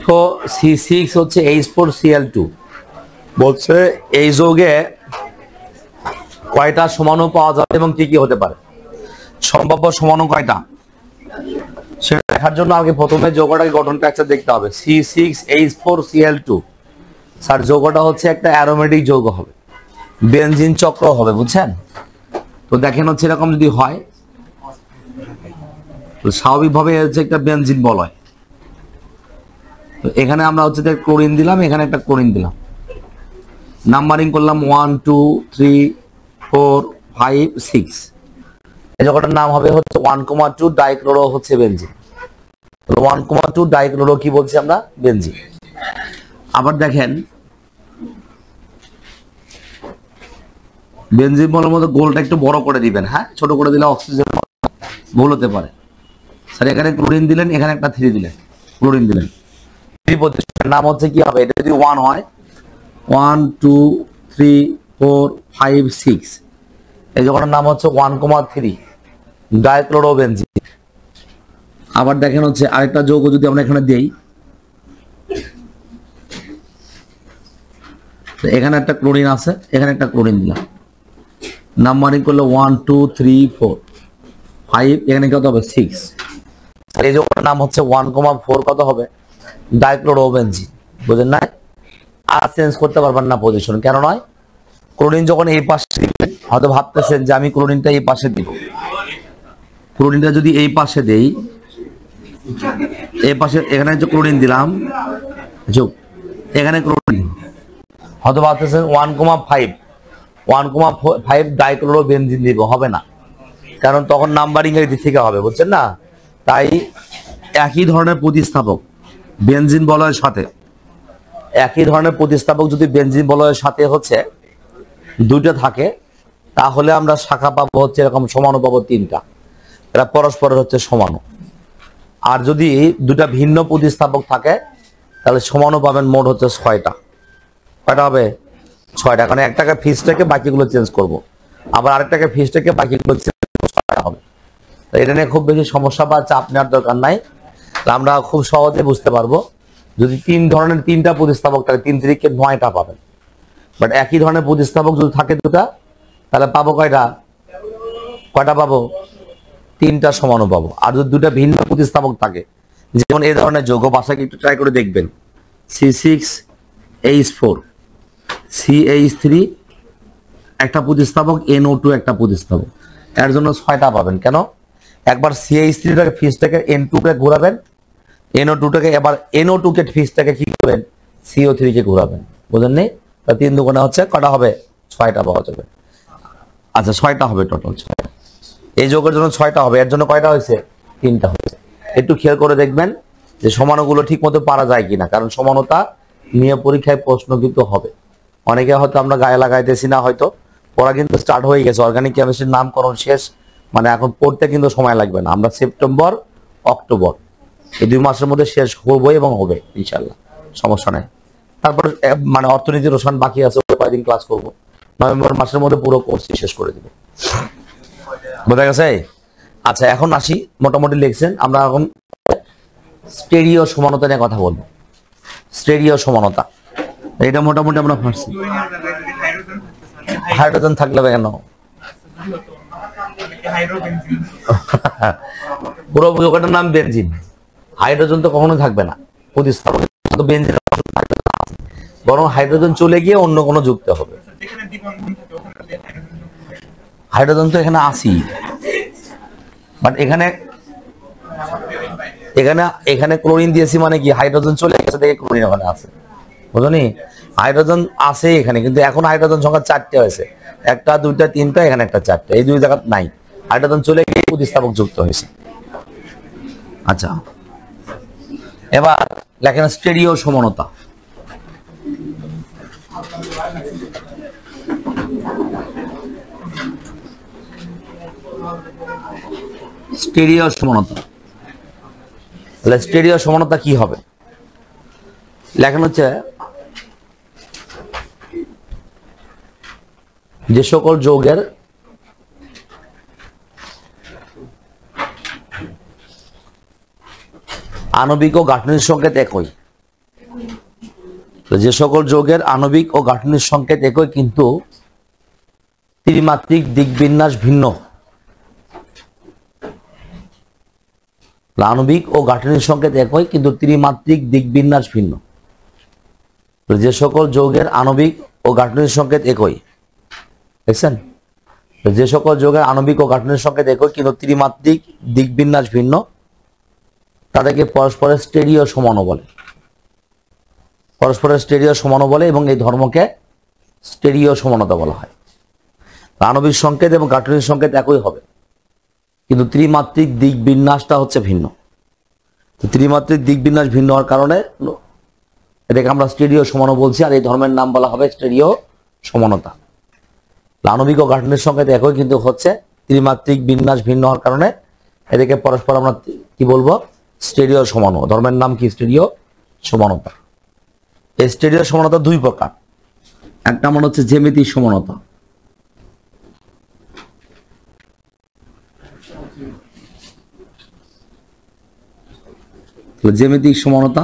দেখো C6 হচ্ছে H4Cl2 বলছে এই যৌগে কয়টা সমাণু পাওয়া যাবে এবং কি কি হতে পারে, সম্ভাব্য সমাণু কয়টা সেটা দেখার জন্য আগে প্রথমে যৌগটাকে গঠনটা একটা দেখতে হবে। C6H4Cl2 স্যার যৌগটা হচ্ছে একটা অ্যারোমেটিক যৌগ হবে, বেনজিন চক্র হবে, বুঝছেন? তো দেখেন হচ্ছে এরকম যদি হয় তো স্বাভাবিকভাবে হচ্ছে একটা বেনজিন বলয়। তো এখানে আমরা হচ্ছে ক্লোরিন দিলাম, এখানে একটা ক্লোরিন দিলাম, নাম্বারিং করলাম 1 2 3 4 5 6। এই যৌগটার নাম হবে হচ্ছে 1,2 ডাইক্লোরো হচ্ছে বেনজিন। 1,2 ডাইক্লোরো কি বলছি আমরা, বেনজিন। আবার দেখেন বেনজিন বলার মতো গোলটা একটু বড় করে দিবেন, হ্যাঁ, ছোট করে দিলে অক্সিজেন ভুল হতে পারে। স্যার এখানে ক্লোরিন দিলেন, এখানে একটা 3 দিলেন, ক্লোরিন দিলেন, 3 পজিশনের নাম হচ্ছে কি হবে, এটা যদি 1 হয় 1 2 3 4 5 6, এই যৌগটার নাম হচ্ছে 1,3 ডাইক্লোরোবেনজিন। আবার দেখেন হচ্ছে আরেকটা যৌগ যদি আমরা এখানে দেই, এখানে একটা ক্লোরিন আছে, এখানে একটা ক্লোরিন দিলাম, নাম্বারিং করলে 1 2 3 4 5, এখানে কত হবে 6। এই যৌগটার নাম হচ্ছে 1,4 কত হবে, ডাইক্লোরোবেনজিন। বুঝেন না? আর চেঞ্জ করতে পারবেন না পজিশন, কেন নয়, ক্লোরিন যখন এই পাশে দিবেন হয়তো ভাবতেছেন যে আমি ক্লোরিনটা এই পাশে দিব, ক্লোরিনটা যদি এই পাশে দেই, এই পাশে এখানে যে ক্লোরিন দিলাম, এখানে ক্লোরিন হয়তো ভাবতেছেন 1,5 ডাইক্লোরোবেনজিন দিব, হবে না, কারণ তখন নাম্বারিং এর দিক থেকে হবে, বুঝছেন না? তাই একই ধরনের প্রতিস্থাপক বেনজিন বলয়ের সাথে, একই ধরনের প্রতিস্থাপক যদি বেনজিন বলয়ের সাথে হচ্ছে দুইটা থাকে, তাহলে আমরা শাখা পাবো হচ্ছে এরকম সমাণু পাবো 3টা, এরা পরস্পরের হচ্ছে সমাণু। আর যদি দুটা ভিন্ন প্রতিস্থাপক থাকে তাহলে সমাণু পাবেন মোট হচ্ছে 6টা। কয়টা হবে, 6টা, কারণ একটাকে ফিক্সটাকে বাকিগুলো চেঞ্জ করব, আবার আরেকটাকে ফিক্সটাকে বাকিগুলো চেঞ্জ হবে। এটা নিয়ে খুব বেশি সমস্যা বা চাপ নেওয়ার দরকার নাই, আমরা খুব সহজে বুঝতে পারবো। যদি 3 ধরনের 3টা প্রতিস্থাপক থাকে 3 3 9টা পাবেন, বাট একই ধরনের প্রতিস্থাপক যদি থাকে দুটা তাহলে পাবো কয়টা, কয়টা পাবো, 3টা সমাণু পাবো। আর যদি দুটা ভিন্ন প্রতিস্থাপক থাকে, যেমন এই ধরনের যৌগ, বাসাকে একটু ট্রাই করে দেখবেন, C6H4 CH3 একটা প্রতিস্থাপক, NO2 একটা প্রতিস্থাপক, এর জন্য 6টা পাবেন। কেন, একবার CH3টাকে ফিক্সটাকে N2 কে ঘোরাবেন, NO2টাকে, এবার NO2 কে ফিক্সটাকে কি করবেন, CO3 কে ঘোরাবেন, বুঝলেন নি? 3 দুগুণে হচ্ছে কটা হবে, 6টা পাওয়া যাবে। আচ্ছা 6টা হবে টোটাল, 6টা। এই যৌগের জন্য 6টা হবে, এর জন্য কয়টা হয়েছে, 3টা হয়েছে। একটু খেয়াল করে দেখবেন যে সমাণুগুলো ঠিক মতো পারা যায় কিনা, কারণ সমানতা নিয়ে পরীক্ষায় প্রশ্ন কিন্তু হবে। অনেকে হয়তো আমরা গায়ে লাগাইতেছি না, হয়তো পড়া কিন্তু স্টার্ট হয়ে গেছে, অর্গানিক কেমিস্ট্রির নামকরণ শেষ, মানে এখন পড়তে কিন্তু সময় লাগবে না। আমরা সেপ্টেম্বর অক্টোবর এই 2 মাসের মধ্যে শেষ করবো এবং হবে ইনশাল্লাহ, সমস্যা নাই। তারপর মানে অর্থনীতির রসায়ন বাকি আছে, কয়েকদিন ক্লাস করব, নভেম্বর মাসের মধ্যে পুরো কোর্সটি শেষ করে দিব, বোঝা গেছে? আচ্ছা এখন আসি, মোটামুটি লিখছেন, আমরা এখন স্টেরিও সমানতা নিয়ে কথা বলবো। স্টেরিও সমানতা এটা মোটামুটি আমরা পারছি। হাইড্রোজেন থাকলে কেন, পুরো যৌগটার নাম বেনজিন, হাইড্রোজেন তো কখনো থাকবে না প্রতিস্থাপক, বেনজিন বরং হাইড্রোজেন চলে গিয়ে অন্য কোনো যুক্ত হবে। হাইড্রোজেন তো এখানে আসি, বাট এখানে এখানে এখানে ক্লোরিন দিয়েছি, মানে কি হাইড্রোজেন চলে গেছে, দেখে ক্লোরিন ওখানে আছে, বুঝলি? হাইড্রোজেন আছে এখানে, কিন্তু এখন হাইড্রোজেন সংখ্যা 4টে হয়েছে, 1টা 2টা 3টা, এখানে একটা 4টে, এই 2 জায়গা নাই, হাইড্রোজেন চলে গিয়ে প্রতিস্থাপক যুক্ত হয়েছে। আচ্ছা এবার লেখেন স্টেরিও সমানতা। স্টেরিও সমানতা, তাহলে স্টেরিও সমানতা কি হবে, লেখেন হচ্ছে যে সকল যৌগের আণবিক ও গাঠনিক সংকেত একই, যে সকল যৌগের আণবিক ও গাঠনিক সংকেত একই কিন্তু ত্রিমাত্রিক দিকবিন্যাস ভিন্ন। আণবিক ও গাঠনিক সংকেত একই কিন্তু ত্রিমাত্রিক দিকবিন্যাস ভিন্ন। যে সকল যৌগের আণবিক ও গাঠনিক সংকেত একই, দেখছেন, যে সকল যৌগের আণবিক ও গাঠনিক সংকেত একই কিন্তু ত্রিমাত্রিক দিকবিন্যাস ভিন্ন তাদেরকে পরস্পরের স্টেরিও সমাণু বলে। পরস্পরের স্টেরিও সমাণু বলে এবং এই ধর্মকে স্টেরিও সমানতা বলা হয়। আণবিক সংকেত এবং গাঠনিক সংকেত একই হবে কিন্তু ত্রিমাত্রিক দিক বিন্যাসটা হচ্ছে ভিন্ন। তো ত্রিমাত্রিক দিক বিন্যাস ভিন্ন হওয়ার কারণে এটাকে আমরা স্টেরিও সমাণু বলছি, আর এই ধর্মের নাম বলা হবে স্টেরিও সমানতা। আণবিক ও গাঠনিক সংকেত একই কিন্তু হচ্ছে ত্রিমাত্রিক বিন্যাস ভিন্ন হওয়ার কারণে এটাকে পরস্পর আমরা কি বলবো, স্টেরিও সমাণু। ধর্মের নাম কি, স্টেরিও সমানতা। এই স্টেরিও সমানতা দুই প্রকার, একটা মনে হচ্ছে জ্যামিতিক সমানতা, জ্যামিতিক সমানতা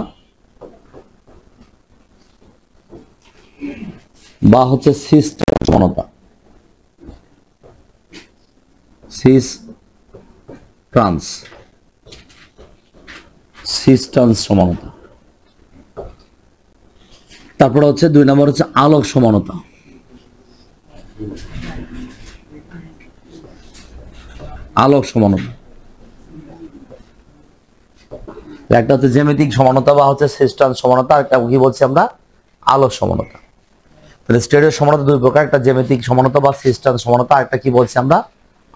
বা হচ্ছে সিস্টেম সমানতা, সিস্টেন্স সমানতা। তারপরে হচ্ছে দুই নম্বর হচ্ছে আলোক সমানতা। আলোক সমানতা একটা হচ্ছে জ্যামিতিক সমানতা বা হচ্ছে সিস্টেন্স সমানতা, আর একটা কি বলছি আমরা, আলোক সমানতা। তাহলে স্টেরিও সমানতা দুই প্রকার, একটা জ্যামিতিক সমানতা বা সিস্টেন্স সমানতা, আর একটা কি বলছি আমরা,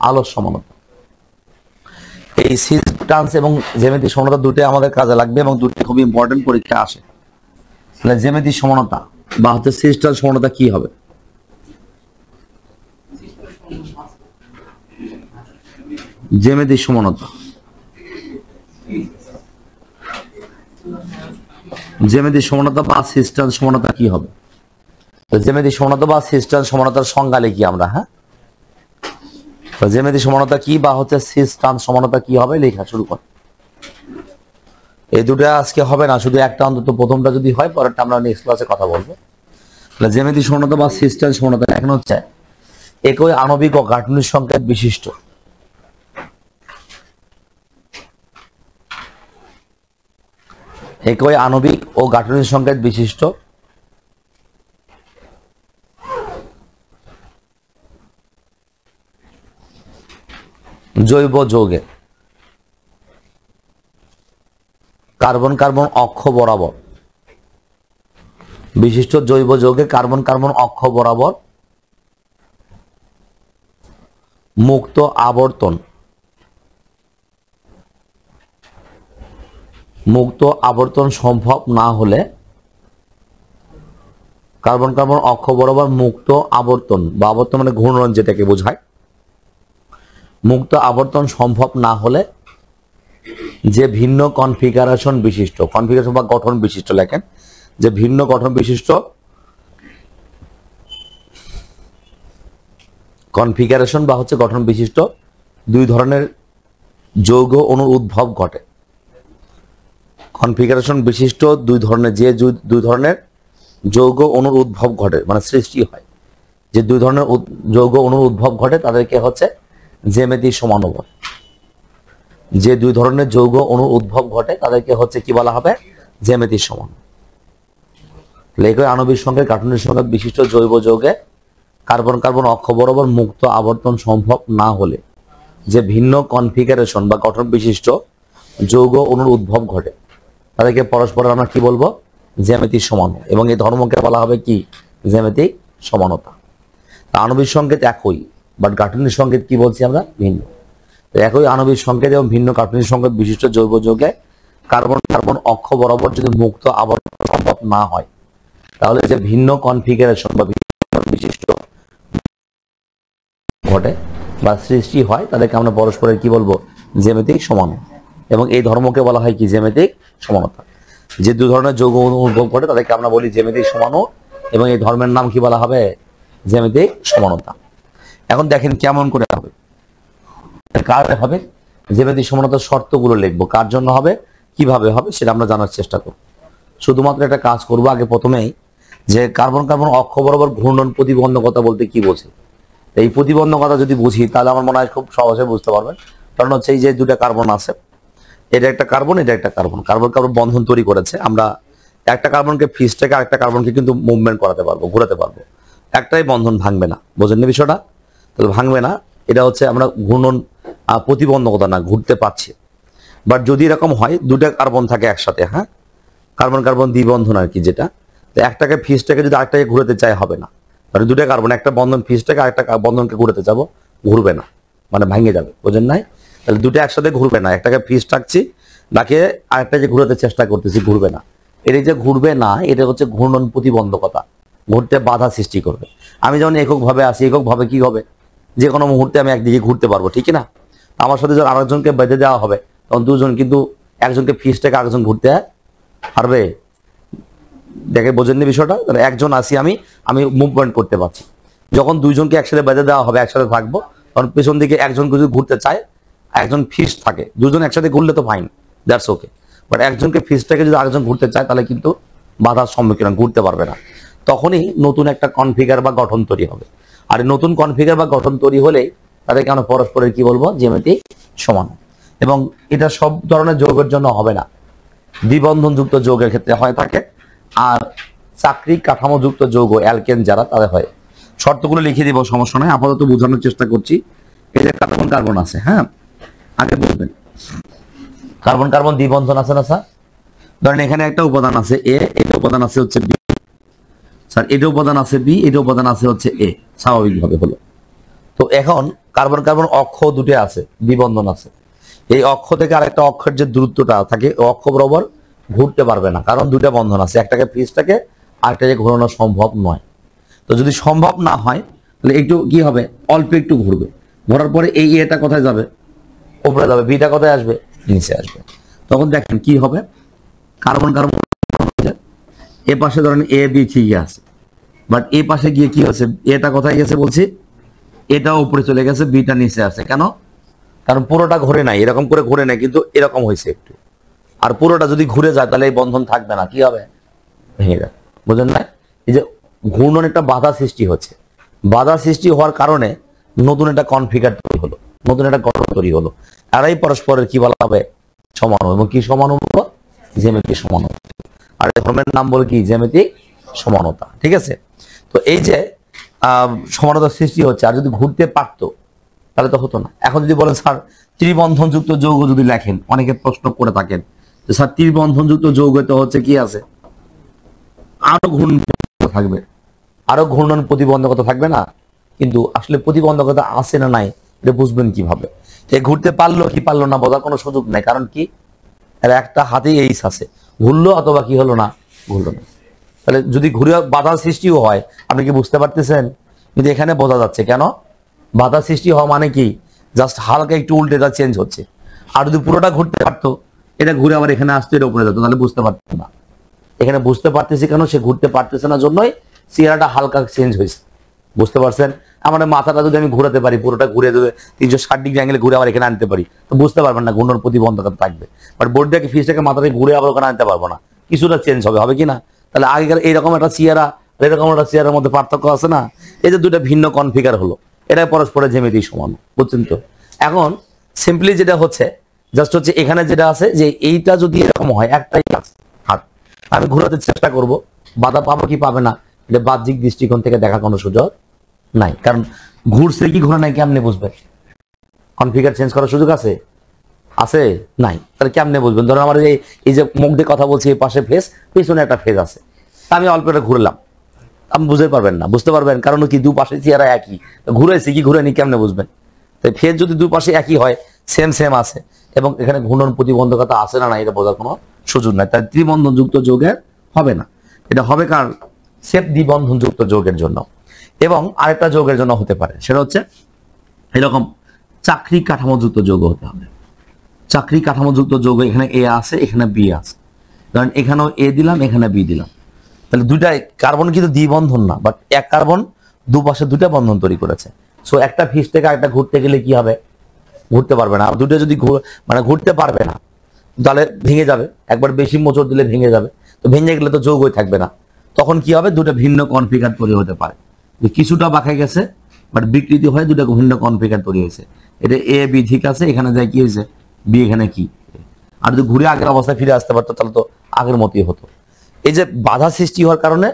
আলোক সমানতা। এই সিস্টেন্স এবং জ্যামিতিক সমানতা দুটোই আমাদের কাজে লাগবে এবং দুটো খুব ইম্পর্টেন্ট পরীক্ষা আসে। তাহলে জ্যামিতিক সমানতা বা হচ্ছে সিস্টেন্স সমানতা কি হবে? জ্যামিতিক সমানতা, জ্যামিতিক সমানতা বা সিস্টেন্স সমানতা কি হবে? জ্যামিতিক সমানতা বা সিস্টেন্স সমানতার সংজ্ঞা লিখি আমরা। হ্যাঁ, জ্যামিতিক সমানতা কি বা হচ্ছে সিস্টেন্স সমানতা কি হবে লেখা শুরু কর। এই দুটো আজকে হবে না, শুধু একটা অন্তত প্রথমটা যদি হয় পরেরটা আমরা নেক্সট ক্লাসে কথা বলবো। তাহলে জ্যামিতিক সমানতা বা সিস্টেন্স সমানতা এখন হচ্ছে একই আণবিক ও গাঠনিক সংকেত বিশিষ্ট একই আণবিক ও গাঠনিক সংকেত বিশিষ্ট জৈব যৌগের কার্বন কার্বন অক্ষ বরাবর বিশিষ্ট জৈব যৌগের কার্বন কার্বন অক্ষ বরাবর মুক্ত আবর্তন সম্ভব না হলে কার্বন কার্বন অক্ষ বরাবর মুক্ত আবর্তন বা আবর্তন মানে ঘূর্ণন যেটাকে বোঝায়, মুক্ত আবর্তন সম্ভব না হলে যে ভিন্ন কনফিগারেশন বিশিষ্ট, কনফিগারেশন বা গঠন বিশিষ্ট লেখেন, যে ভিন্ন গঠন বিশিষ্ট কনফিগারেশন বা হচ্ছে গঠন বিশিষ্ট দুই ধরনের যৌগ অণুর উদ্ভব ঘটে। কনফিগারেশন বিশিষ্ট দুই ধরনের দুই ধরনের যৌগ অণুর উদ্ভব ঘটে মানে সৃষ্টি হয়, যে দুই ধরনের যৌগ অণুর উদ্ভব ঘটে তাদেরকে হচ্ছে জ্যামিতিক সমাণু বলে। যে দুই ধরনের যৌগ অণুর উদ্ভব ঘটে তাদেরকে হচ্ছে কি বলা হবে, জ্যামিতিক সমাণু। একই আণবিক সংকেত গাঠনিক সংকেত বিশিষ্ট জৈব যৌগে কার্বন কার্বন অক্ষ বরাবর মুক্ত আবর্তন সম্ভব না হলে যে ভিন্ন কনফিগারেশন বা গঠন বিশিষ্ট যৌগ অণুর উদ্ভব ঘটে তাদেরকে পরস্পর আমরা কি বলবো, জ্যামিতিক সমাণু। এবং এই ধর্মকে বলা হবে কি, জ্যামিতিক সমানতা। আণবিক সংকেত একই বাট গাঠনিক সংকেত কি বলছি আমরা, ভিন্ন। একই আণবিক সংকেত এবং ভিন্ন গাঠনিক সংকেত বিশিষ্ট জৈব যৌগে কার্বন কার্বন অক্ষ বরাবর যদি মুক্ত আবর্তন সম্ভব না হয় তাহলে যে ভিন্ন কনফিগারেশন বা বিশিষ্ট ঘটে বা সৃষ্টি হয় তাদেরকে আমরা পরস্পরের কি বলবো, জ্যামিতিক সমাণু। এবং এই ধর্মকে বলা হয় কি, জ্যামিতিক সমানতা। যে দুই ধরনের যৌগ উদ্ভব ঘটে তাদেরকে আমরা বলি জ্যামিতিক সমাণু এবং এই ধর্মের নাম কি বলা হবে, জ্যামিতিক সমানতা। এখন দেখেন কেমন করে হবে, কার হবে, জ্যামিতিক সমানতার শর্তগুলো লিখবো, কার জন্য হবে, কিভাবে হবে সেটা আমরা জানার চেষ্টা করব। শুধুমাত্র একটা কাজ করবো আগে প্রথমেই, যে কার্বন কার্বন অক্ষ বরাবর ঘূর্ণন প্রতিবন্ধকতা বলতে কি বোঝে। এই প্রতিবন্ধকতা যদি বুঝি তাহলে আমার মনে হয় খুব সহজে বুঝতে পারবেন। কারণ হচ্ছে এই যে দুটা কার্বন আছে, এটা একটা কার্বন, এটা একটা কার্বন, কার্বন কার্বন বন্ধন তৈরি করেছে। আমরা একটা কার্বনকে ফিস থেকে আরেকটা কার্বনকে কিন্তু মুভমেন্ট করাতে পারবো, ঘোরাতে পারবো, একটাই বন্ধন ভাঙবে না। বোঝেন না বিষয়টা? তাহলে ভাঙবে না, এটা হচ্ছে আমরা ঘূর্ণন প্রতিবন্ধকতা না, ঘুরতে পারছি। বাট যদি এরকম হয় দুটা কার্বন থাকে একসাথে, হ্যাঁ, কার্বন কার্বন দ্বিবন্ধন আর কি, যেটা একটাকে ফিসটাকে যদি আরেকটাকে ঘুরাতে চাই হবে না। মানে দুটা কার্বন একটা বন্ধন ফিসটাকে আরেকটা বন্ধনকে ঘুরাতে যাবো, ঘুরবে না, মানে ভাঙে যাবে। বোঝেন নাই? তাহলে দুটো একসাথে ঘুরবে না, একটাকে ফিস রাখছি, বাকি আরেকটাকে ঘুরাতে চেষ্টা করতেছি, ঘুরবে না। এটা যে ঘুরবে না, এটা হচ্ছে ঘূর্ণন প্রতিবন্ধকতা, ঘুরতে বাধা সৃষ্টি করবে। আমি যখন এককভাবে আসি, এককভাবে কি হবে, যে কোনো মুহূর্তে আমি একদিকে ঘুরতে পারবো, ঠিক না? আমার সাথে যখন আরেকজনকে বেঁধে দেওয়া হবে, তখন দুজন কিন্তু একজনকে ফিসটাকে আরেকজন ঘুরতে পারবে। দেখে বোঝেননি বিষয়টা? তাহলে একজন আসি, আমি মুভমেন্ট করতে পারছি। যখন দুইজনকে একসাথে বেঁধে দেওয়া হবে, একসাথে থাকবো, তখন পেছন দিকে একজন যদি ঘুরতে চায়, একজন ফিস থাকে, দুজন একসাথে ঘুরলে তো ফাইন, দ্যাটস ওকে। বাট একজনকে ফিসটাকে যদি আরেকজন ঘুরতে চায়, তাহলে কিন্তু বাধার সম্মুখীন, ঘুরতে পারবে না। তখনই নতুন একটা কনফিগার বা গঠন তৈরি হবে। আর নতুন কনফিগার বা গঠন তৈরি হলেই তাদেরকে আমরা পরস্পরের কি বলবো, জ্যামিতি সমান। এবং এটা সব ধরনের যৌগের জন্য হবে না, দ্বিবন্ধনযুক্ত যৌগের ক্ষেত্রে হয় থাকে, আর চাকরিক কাঠামোযুক্ত যৌগ অ্যালকেন যারা, তাদের হয়। শর্তগুলো লিখে দিব, সমস্যা নয়, আপাতত বোঝানোর চেষ্টা করছি। এই যে কার্বন কার্বন আছে, হ্যাঁ, আগে বুঝবেন কার্বন কার্বন দ্বিবন্ধন আছে না স্যার? ধরেন এখানে একটা উপাদান আছে এ, এটা উপাদান আছে হচ্ছে বি, স্যার এটা উপাদান আছে বি, এটা উপাদান আছে হচ্ছে এ, স্বাভাবিকভাবে হলো। তো এখন কার্বন কার্বন অক্ষ দুটো আছে, দ্বিবন্ধন আছে। এই অক্ষ থেকে আরেকটা অক্ষের যে দূরত্বটা থাকে, অক্ষ বরাবর ঘুরতে পারবে না, কারণ দুটা বন্ধন আছে, একটাকে ফিসটাকে আরেকটাকে ঘোরানো সম্ভব নয়। তো যদি সম্ভব না হয়, তাহলে একটু কি হবে, অল্প একটু ঘুরবে, ঘোরার পরে এই এটা কোথায় যাবে, উপরে যাবে, বিটা কোথায় আসবে, নিচে আসবে। তখন দেখেন কি হবে, কার্বন কার্বন এ পাশে ধরেন এ বি ঠিকই আছে, বাট এ পাশে গিয়ে কি হচ্ছে, এটা কোথায় গেছে বলছি, এটা উপরে চলে গেছে, বিটা নিচে আছে। কেন? কারণ পুরোটা ঘুরে নাই, এরকম করে ঘুরে নাই, কিন্তু এরকম হয়েছে একটু। আর পুরোটা যদি ঘুরে যায়, তাহলে এই বন্ধন থাকবে না, কি হবে, ভেঙে যাবে। বুঝলেন না? এই যে ঘূর্ণন একটা বাধা সৃষ্টি হচ্ছে, বাধা সৃষ্টি হওয়ার কারণে নতুন একটা কনফিগার তৈরি হলো, নতুন একটা গঠন তৈরি হলো। আর এই পরস্পরের কি বলা হবে, সমান। এবং কি সমান হবো, জ্যামিতিক সমানতা। আর ধর্মের নাম বলে কি, জ্যামিতিক সমানতা। ঠিক আছে? তো এই যে সমানতার সৃষ্টি হচ্ছে, আর যদি ঘুরতে পারতো তাহলে তো হতো না। এখন যদি বলেন স্যার ত্রিবন্ধনযুক্ত যৌগ যদি লেখেন, অনেকে প্রশ্ন করে থাকেন যে স্যার ত্রিবন্ধনযুক্ত যৌগ তো হচ্ছে কি আছে, আরো ঘূর্ণন থাকবে, আরো ঘূর্ণন প্রতিবন্ধকতা থাকবে না? কিন্তু আসলে প্রতিবন্ধকতা আছে না নাই, এটা বুঝবেন কিভাবে? এ ঘুরতে পারলো কি পারলো না বোঝার কোনো সুযোগ নাই, কারণ কি, এর একটা হাতেই এইস আছে, ঘুরলো অথবা কি হলো না, ঘুরলো না। তাহলে যদি ঘুরে বাধার সৃষ্টিও হয়, আপনি কি বুঝতে পারতেছেন? কিন্তু এখানে বোঝা যাচ্ছে কেন, বাধা সৃষ্টি হওয়া মানে কি, জাস্ট হালকা একটু উল্টে যা চেঞ্জ হচ্ছে। আর যদি পুরোটা ঘুরতে পারতো, এটা ঘুরে আবার এখানে আসতো, এটা উপরে যেত, তাহলে বুঝতে পারতো না। এখানে বুঝতে পারতেছি কেন, সে ঘুরতে পারতেছে না জন্যই চেহারাটা হালকা চেঞ্জ হয়েছে। বুঝতে পারছেন? আমার মাথাটা যদি আমি ঘুরাতে পারি, পুরোটা ঘুরে দেবে 360 ডিগ্রি অ্যাঙ্গেলে ঘুরে আবার এখানে আনতে পারি, তো বুঝতে পারবেন না, ঘূর্ণন প্রতিবন্ধকতা থাকবে। বাট বোর্ডটাকে ফিসটাকে মাথাটাকে ঘুরে আবার ওখানে আনতে পারবো না, কিছুটা চেঞ্জ হবে, হবে কি না? তাহলে আগেকার এইরকম একটা চেহারা, এরকম একটা চেহারার মধ্যে পার্থক্য আছে না? এই যে দুটা ভিন্ন কনফিগার হলো, এটা পরস্পরের জ্যামিতি সমান। বুঝছেন তো? এখন সিম্পলি যেটা হচ্ছে, জাস্ট হচ্ছে এখানে যেটা আছে, যে এইটা যদি এরকম হয়, একটাই আছে হাত, আমি ঘোরাতে চেষ্টা করব, বাধা পাবো কি পাবে না, এটা বাহ্যিক দৃষ্টিকোণ থেকে দেখা কোনো সুযোগ নাই। কারণ ঘুরছে কি ঘোরা নাই কেমনে বুঝবেন? কনফিগার চেঞ্জ করার সুযোগ আছে? আছে? নাই। তাহলে কেমনে বুঝবেন? ধরুন আমার এই যে মুখ দিয়ে কথা বলছি, এই পাশে ফেস, পিছনে একটা ফেস আছে, আমি অল্প একটা ঘুরলাম, আপনি বুঝতে পারবেন না। বুঝতে পারবেন কারণ কি, দুপাশে চেহারা একই, ঘুরেছি কি ঘুরেনি কেমনে বুঝবেন? তাই ফেস যদি দুপাশে একই হয়, সেম সেম আছে, এবং এখানে ঘূর্ণন প্রতিবন্ধকতা আছে না, এটা বোঝার কোনো সুযোগ নাই। তাই ত্রিবন্ধনযুক্ত যৌগের হবে না, এটা হবে কার, সেফ দ্বিবন্ধনযুক্ত যৌগের জন্য। এবং আরেকটা যৌগের জন্য হতে পারে, সেটা হচ্ছে এরকম চাকরি কাঠামোযুক্ত যৌগ হতে হবে। চাকরি কাঠামোযুক্ত যৌগ, এখানে এ আছে, এখানে বি আছে, ধরেন এখানেও এ দিলাম, এখানে বি দিলাম, তাহলে দুইটা কার্বন কিন্তু দ্বিবন্ধন না, বাট এক কার্বন দুপাশে দুটা বন্ধন তৈরি করেছে। সো একটা ফিস থেকে আরেকটা ঘুরতে গেলে কি হবে, ঘুরতে পারবে না। আর দুটো যদি মানে ঘুরতে পারবে না, তাহলে ভেঙে যাবে, একবার বেশি মোচড় দিলে ভেঙে যাবে। তো ভেঙে গেলে তো যৌগই থাকবে না, তখন কি হবে, দুটো ভিন্ন কনফিগার তৈরি হতে পারে, যে কিছুটা বাঁকা গেছে বাট বিকৃতি হয়ে দুটো ভিন্ন কনফিগার তৈরি হয়েছে। এটা এ বি ঠিক আছে, এখানে যায় কি হয়েছে বি, এখানে কি, আর যদি ঘুরে আগের অবস্থায় ফিরে আসতে পারতো তাহলে তো আগের মতোই হতো। এই যে বাধা সৃষ্টি হওয়ার কারণে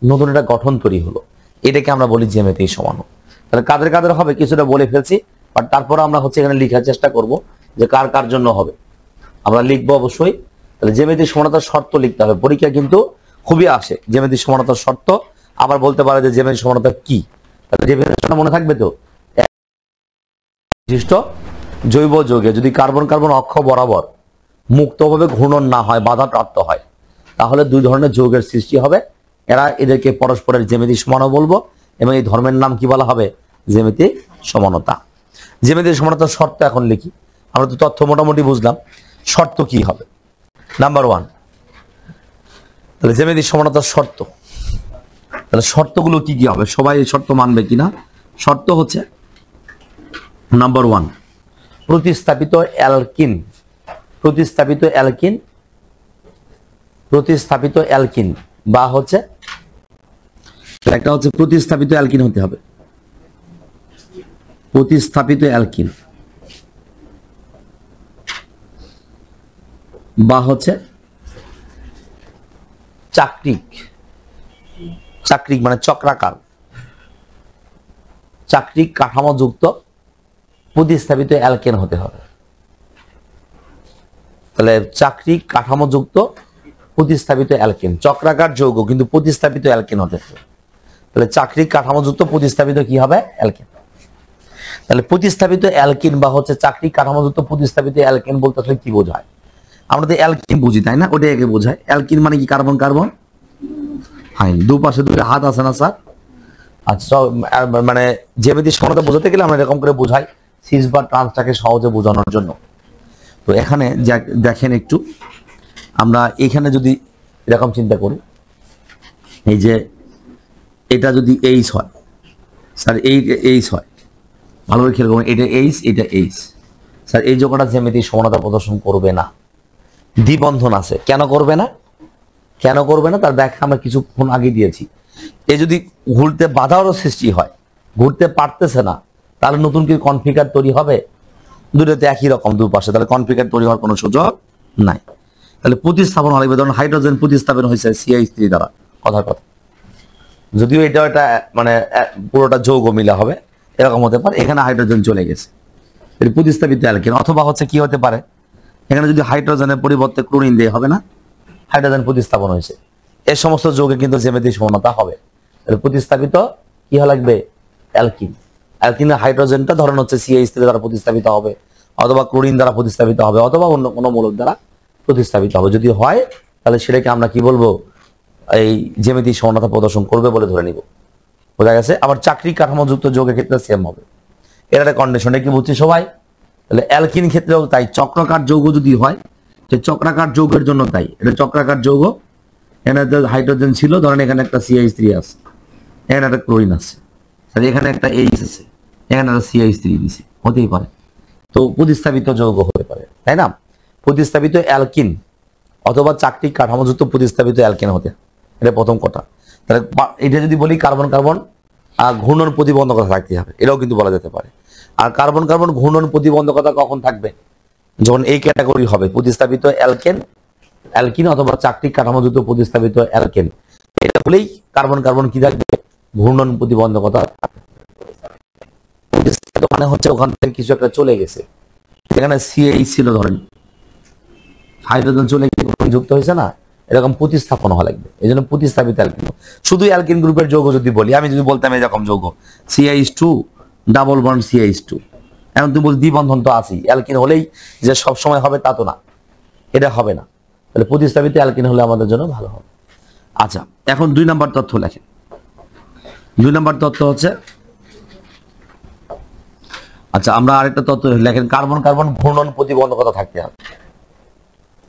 নতুন একটা গঠন তৈরি হলো, এটাকে আমরা বলি জ্যামিতিক সমাণু। তাহলে কাদের কাদের হবে কিছুটা বলে ফেলছি, বাট তারপরে আমরা হচ্ছে এখানে লেখার চেষ্টা করব যে কার কার জন্য হবে, আমরা লিখবো অবশ্যই। তাহলে জ্যামিতিক সমানতার শর্ত লিখতে হবে, পরীক্ষা কিন্তু খুবই আসে জ্যামিতিক সমানতার শর্ত, আবার বলতে পারে যে জ্যামিতিক সমানতা কি। তাহলে জ্যামিতিক সমানতা মনে থাকবে তো, বিশিষ্ট জৈব যৌগে যদি কার্বন কার্বন অক্ষ বরাবর মুক্তভাবে ঘূর্ণন না হয়, বাধা প্রাপ্ত হয়, তাহলে দুই ধরনের যৌগের সৃষ্টি হবে। এদেরকে পরস্পরের জ্যামিতিক সমাণু বলবো, এবং এই ধর্মের নাম কি বলা হবে, জ্যামিতিক সমানতা। জ্যামিতিক সমানতার শর্ত এখন লিখি, আমরা তো তথ্য মোটামুটি বুঝলাম, শর্ত কি হবে। নাম্বার 1, তাহলে জ্যামিতিক সমানতার শর্ত, তাহলে শর্তগুলো কি কি হবে, সবাই এই শর্ত মানবে কিনা। শর্ত হচ্ছে নাম্বার 1, প্রতিস্থাপিত অ্যালকিন, প্রতিস্থাপিত অ্যালকিন, প্রতিস্থাপিত অ্যালকিন বা হচ্ছে একটা হচ্ছে প্রতিস্থাপিত অ্যালকিন হতে হবে, প্রতিস্থাপিত অ্যালকিন বা হচ্ছে চাক্রিক, চাক্রিক মানে চক্রাকার, চাক্রিক কাঠামোযুক্ত প্রতিস্থাপিত অ্যালকেন হতে হবে। তাহলে চাক্রিক কাঠামোযুক্ত প্রতিস্থাপিত অ্যালকেন, চক্রাকার যৌগ কিন্তু প্রতিস্থাপিত অ্যালকেন হতে হবে। তাহলে চাক্রিক কাঠামোযুক্ত প্রতিস্থাপিত কি হবে, অ্যালকেন। তাহলে প্রতিস্থাপিত অ্যালকিন বা হচ্ছে চাক্রিক কাঠামোযুক্ত প্রতিস্থাপিত অ্যালকেন বলতে আসলে কি বোঝায়, আমরা তো অ্যালকিন বুঝি তাই না, ওটাই আগে বোঝায়। অ্যালকিন মানে কি, কার্বন কার্বন, হ্যাঁ দুপাশে দুটো হাত আছে না স্যার। আচ্ছা, মানে জ্যামিতিক সমানতা বোঝাতে গেলে আমরা এরকম করে বোঝাই, সিস বা ট্রান্সটাকে সহজে বোঝানোর জন্য। তো এখানে দেখেন একটু, আমরা এখানে যদি এরকম চিন্তা করি, এই যে এটা যদি এইচ হয় স্যার, এই এইচ হয়, ভালো করে খেয়াল করুন, এটা এইচ এটা এইচ, স্যার এই যোগটা জ্যামিতিক সমানতা প্রদর্শন করবে না, দ্বিবন্ধন আছে। কেন করবে না, কেন করবে না তার ব্যাখ্যা আমরা কিছুক্ষণ আগে দিয়েছি। এ যদি ঘুরতে বাধারও সৃষ্টি হয়, ঘুরতে পারতেছে না, তাহলে নতুন কি কনফিগার তৈরি হবে, দুটোতে একই রকম দুপাশে, তাহলে কনফিগার তৈরি হওয়ার কোনো সুযোগ নাই। তাহলে প্রতিস্থাপন লাগবে, ধরুন হাইড্রোজেন প্রতিস্থাপন হয়েছে CH3 দ্বারা, কথার কথা, যদিও এটা একটা মানে পুরোটা যৌগ মিলা হবে, এরকম হতে পারে, এখানে হাইড্রোজেন চলে গেছে, এর প্রতিস্থাপিত অ্যালকেন। অথবা হচ্ছে কি হতে পারে, এখানে যদি হাইড্রোজেনের পরিবর্তে ক্লোরিন দিয়ে, হবে না, হাইড্রোজেন প্রতিস্থাপন হয়েছে, এই সমস্ত যৌগে কিন্তু জ্যামিতিক সমানতা হবে। তাহলে প্রতিস্থাপিত কি লাগবে, অ্যালকিন। অ্যালকিনের হাইড্রোজেনটা ধরেন হচ্ছে CH3 দ্বারা প্রতিস্থাপিত হবে, অথবা ক্লোরিন দ্বারা প্রতিস্থাপিত হবে, অথবা অন্য কোনো মূলক দ্বারা প্রতিস্থাপিত হবে। যদি হয় তাহলে সেটাকে আমরা কি বলবো, এই জ্যামিতিক সমানতা প্রদর্শন করবে বলে ধরে নিব, বোঝা গেছে। আবার চাক্রিক কাঠামোযুক্ত যৌগের ক্ষেত্রে সেম হবে, এর একটা কন্ডিশন, কি বুঝছি সবাই। তাহলে অ্যালকিন ক্ষেত্রেও তাই, চক্রাকার যৌগ যদি হয়, সে চক্রাকার যৌগের জন্য তাই, এটা চক্রাকার যৌগ, এখানে হাইড্রোজেন ছিল, ধরেন এখানে একটা CH3 আছে, এখানে একটা ক্লোরিন আছে, তাহলে এখানে একটা এইচ আছে, এখানে একটা CH3 দিছে, হতেই পারে। তো প্রতিস্থাপিত যৌগ হতে পারে, তাই না। প্রতিস্থাপিত অ্যালকিন অথবা চাক্রিক কাঠামোযুক্ত প্রতিস্থাপিত অ্যালকেন হতে, এটা প্রথম কথা। তাহলে এটা যদি বলি কার্বন কার্বন ঘূর্ণন প্রতিবন্ধকতা থাকতে হবে, এটাও কিন্তু বলা যেতে পারে। আর কার্বন কার্বন ঘূর্ণন প্রতিবন্ধকতা কখন থাকবে, যখন এই ক্যাটাগরি হবে, প্রতিস্থাপিত অ্যালকেন, অ্যালকিন অথবা চাক্রিক কাঠামোযুক্ত প্রতিস্থাপিত অ্যালকেন, এটা বলেই কার্বন কার্বন কি থাকবে, ঘূর্ণন প্রতিবন্ধকতা। মানে হচ্ছে ওখান থেকে কিছু একটা চলে গেছে, এখানে CH ছিল, ধরেন হাইড্রোজেন চলে যুক্ত হয়েছে না, এরকম প্রতিস্থাপন হওয়া লাগবে, এই জন্য প্রতিস্থাপিত অ্যালকিন। শুধু অ্যালকিন গ্রুপের যৌগ যদি বলি, আমি যদি বলতাম এরকম যৌগ CH2 ডাবল বন্ড CH2, এখন তুমি বল দ্বিবন্ধন তো আছেই, অ্যালকিন হলেই যে সব সময় হবে তা তো না, এটা হবে না। তাহলে প্রতিস্থাপিত অ্যালকিন হলে আমাদের জন্য ভালো হবে। আচ্ছা, এখন 2 নম্বর তথ্য লেখেন। 2 নম্বর তথ্য হচ্ছে, আচ্ছা আমরা আরেকটা তথ্য লেখেন, কার্বন কার্বন ঘূর্ণন প্রতিবন্ধকতা থাকতে হবে,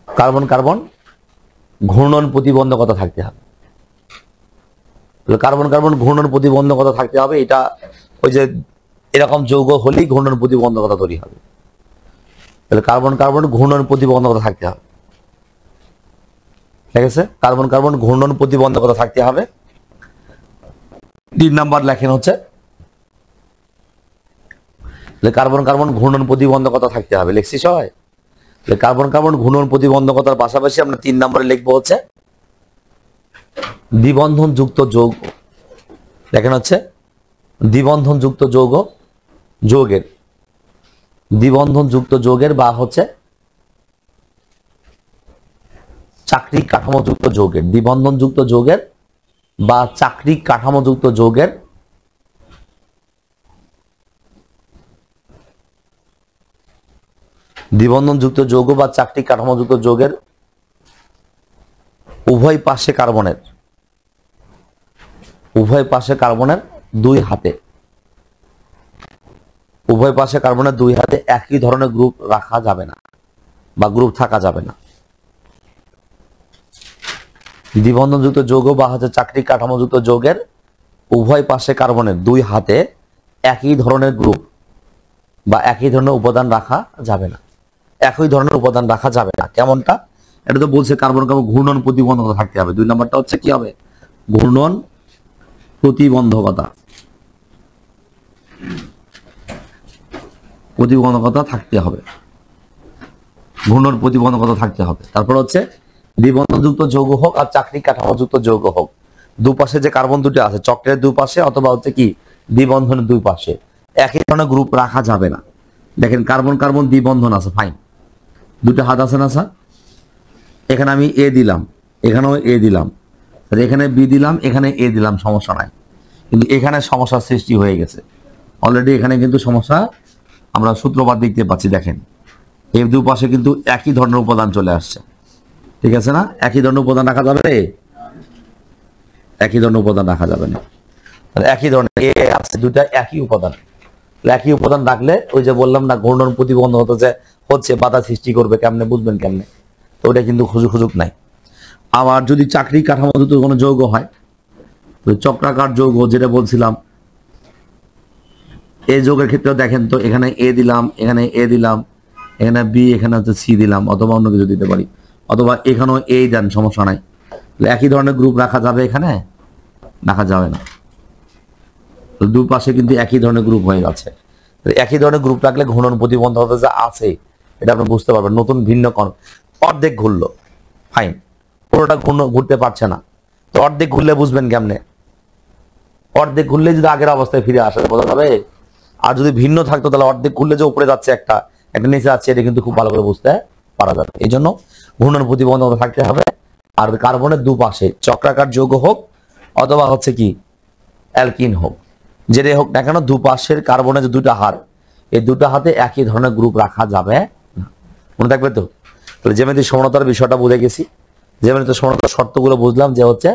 কার্বন কার্বন ঘূর্ণন প্রতিবন্ধকতা থাকতে হবে। কার্বন কার্বন ঘূর্ণন প্রতিবন্ধকতা থাকতে হবে, এটা ওই যে এরকম যৌগ হলেই ঘূর্ণন প্রতিবন্ধকতা তৈরি হবে। তাহলে কার্বন কার্বন ঘূর্ণন প্রতিবন্ধকতা থাকতে হবে। ঠিক আছে, কার্বন কার্বন ঘূর্ণন প্রতিবন্ধকতা থাকতে হবে। 3 নাম্বার লেখেন হচ্ছে কার্বন কার্বন ঘূর্ণন প্রতিবন্ধকতা থাকতে হবে, লিখছি সবাই? কার্বন কার্বন ঘূর্ণন প্রতিবন্ধকতার পাশাপাশি আমরা 3 নম্বরে লিখবো হচ্ছে দ্বিবন্ধন যুক্ত যৌগ। দেখেন হচ্ছে দ্বিবন্ধন যুক্ত যৌগের দ্বিবন্ধন যুক্ত যৌগের বা হচ্ছে চাকরিক কাঠামোযুক্ত যৌগের, দ্বিবন্ধন যুক্ত যৌগের বা চাকরিক কাঠামোযুক্ত যৌগের দ্বিবন্ধন যুক্ত যৌগ বা চাকরিক কাঠামোযুক্ত যৌগের উভয় পাশে কার্বনের দুই হাতে একই ধরনের গ্রুপ রাখা যাবে না বা গ্রুপ থাকা যাবে না। দ্বিবন্ধনযুক্ত যৌগ বা হচ্ছে চাকরিক কাঠামোযুক্ত যৌগের উভয় পাশে কার্বনের দুই হাতে একই ধরনের গ্রুপ বা একই ধরনের উপাদান রাখা যাবে না। একই ধরনের উপাদান রাখা যাবে না কেমনটা? এটা তো বলছে কার্বন কার্বন ঘূর্ণন প্রতিবন্ধকতা থাকতে হবে। 2 নম্বরটা হচ্ছে কি হবে? ঘূর্ণন প্রতিবন্ধকতা থাকতে হবে, ঘূর্ণন প্রতিবন্ধকতা থাকতে হবে। তারপর হচ্ছে দ্বিবন্ধনযুক্ত যৌগ হোক আর চাকরিক কাঠামোযুক্ত যৌগ হোক, দুপাশে যে কার্বন দুটো আছে চক্রের দুপাশে অথবা হচ্ছে কি দ্বিবন্ধনের দুই পাশে একই ধরনের গ্রুপ রাখা যাবে না। দেখেন কার্বন কার্বন দ্বিবন্ধন আছে, ফাইন, দুটো হাত আছে না স্যার? এখানে আমি এ দিলাম, এখানেও এ দিলাম, এখানে বি দিলাম, এখানে এ দিলাম, সমস্যা নাই। কিন্তু এখানে সমস্যার সৃষ্টি হয়ে গেছে অলরেডি। এখানে কিন্তু সমস্যা আমরা সূত্রপাত দেখতে পাচ্ছি। দেখেন এর দুই পাশে কিন্তু একই ধরনের উপাদান চলে আসছে, ঠিক আছে না? একই ধরনের উপাদান রাখা যাবে, একই ধরনের উপাদান রাখা যাবে না। একই ধরনের এ আছে দুটা একই উপাদান, একই উপাদান রাখলে ওই যে বললাম না ঘূর্ণন প্রতিবন্ধকতা যে হচ্ছে বাধা সৃষ্টি করবে, কেমনে বুঝবেন কেমনে? তো ওটা কিন্তু সুযোগ নাই। আবার যদি চাকরিক কাঠামোযুক্ত কোনো যৌগ হয়, চক্রাকার যৌগ যেটা বলছিলাম, এই যৌগের ক্ষেত্রে দেখেন তো এখানে এ দিলাম, এখানে এ দিলাম, এখানে বি, এখানে হচ্ছে সি দিলাম, অথবা অন্য কিছু দিতে পারি, অথবা এখানেও এ দেন, সমস্যা নাই। একই ধরনের গ্রুপ রাখা যাবে, এখানে রাখা যাবে না। দুই পাশে কিন্তু একই ধরনের গ্রুপ হয়ে যাচ্ছে। একই ধরনের গ্রুপ রাখলে ঘূর্ণন প্রতিবন্ধকতা যা আছে এটা আপনি বুঝতে পারবেন। নতুন ভিন্ন কোণ অর্ধেক ঘুরলো, ফাইন, পুরোটা ঘুরতে পারছে না, তো অর্ধেক ঘুরলে বুঝবেন কেমনে? অর্ধেক ঘুরলে যদি আগের অবস্থায় ফিরে আসে বোঝা যাবে। আর যদি ভিন্ন থাকতো তাহলে অর্ধেক ঘুরলে যে উপরে যাচ্ছে একটা নিচে যাচ্ছে, এটা কিন্তু খুব ভালো করে বুঝতে পারা যাবে। এই জন্য ঘূর্ণন প্রতিবন্ধকতা থাকতে হবে। আর কার্বনের দুপাশে চক্রাকার যৌগ হোক অথবা হচ্ছে কি অ্যালকিন হোক, যেটাই হোক না কেন, দুপাশের কার্বনের যে দুটা হাত, এই দুটো হাতে একই ধরনের গ্রুপ রাখা যাবে না। মনে থাকবে তো? তাহলে জ্যামিতিক সমানতার বিষয়টা বুঝে গেছি। জ্যামিতিক সমানতার শর্তগুলো বুঝলাম যে হচ্ছে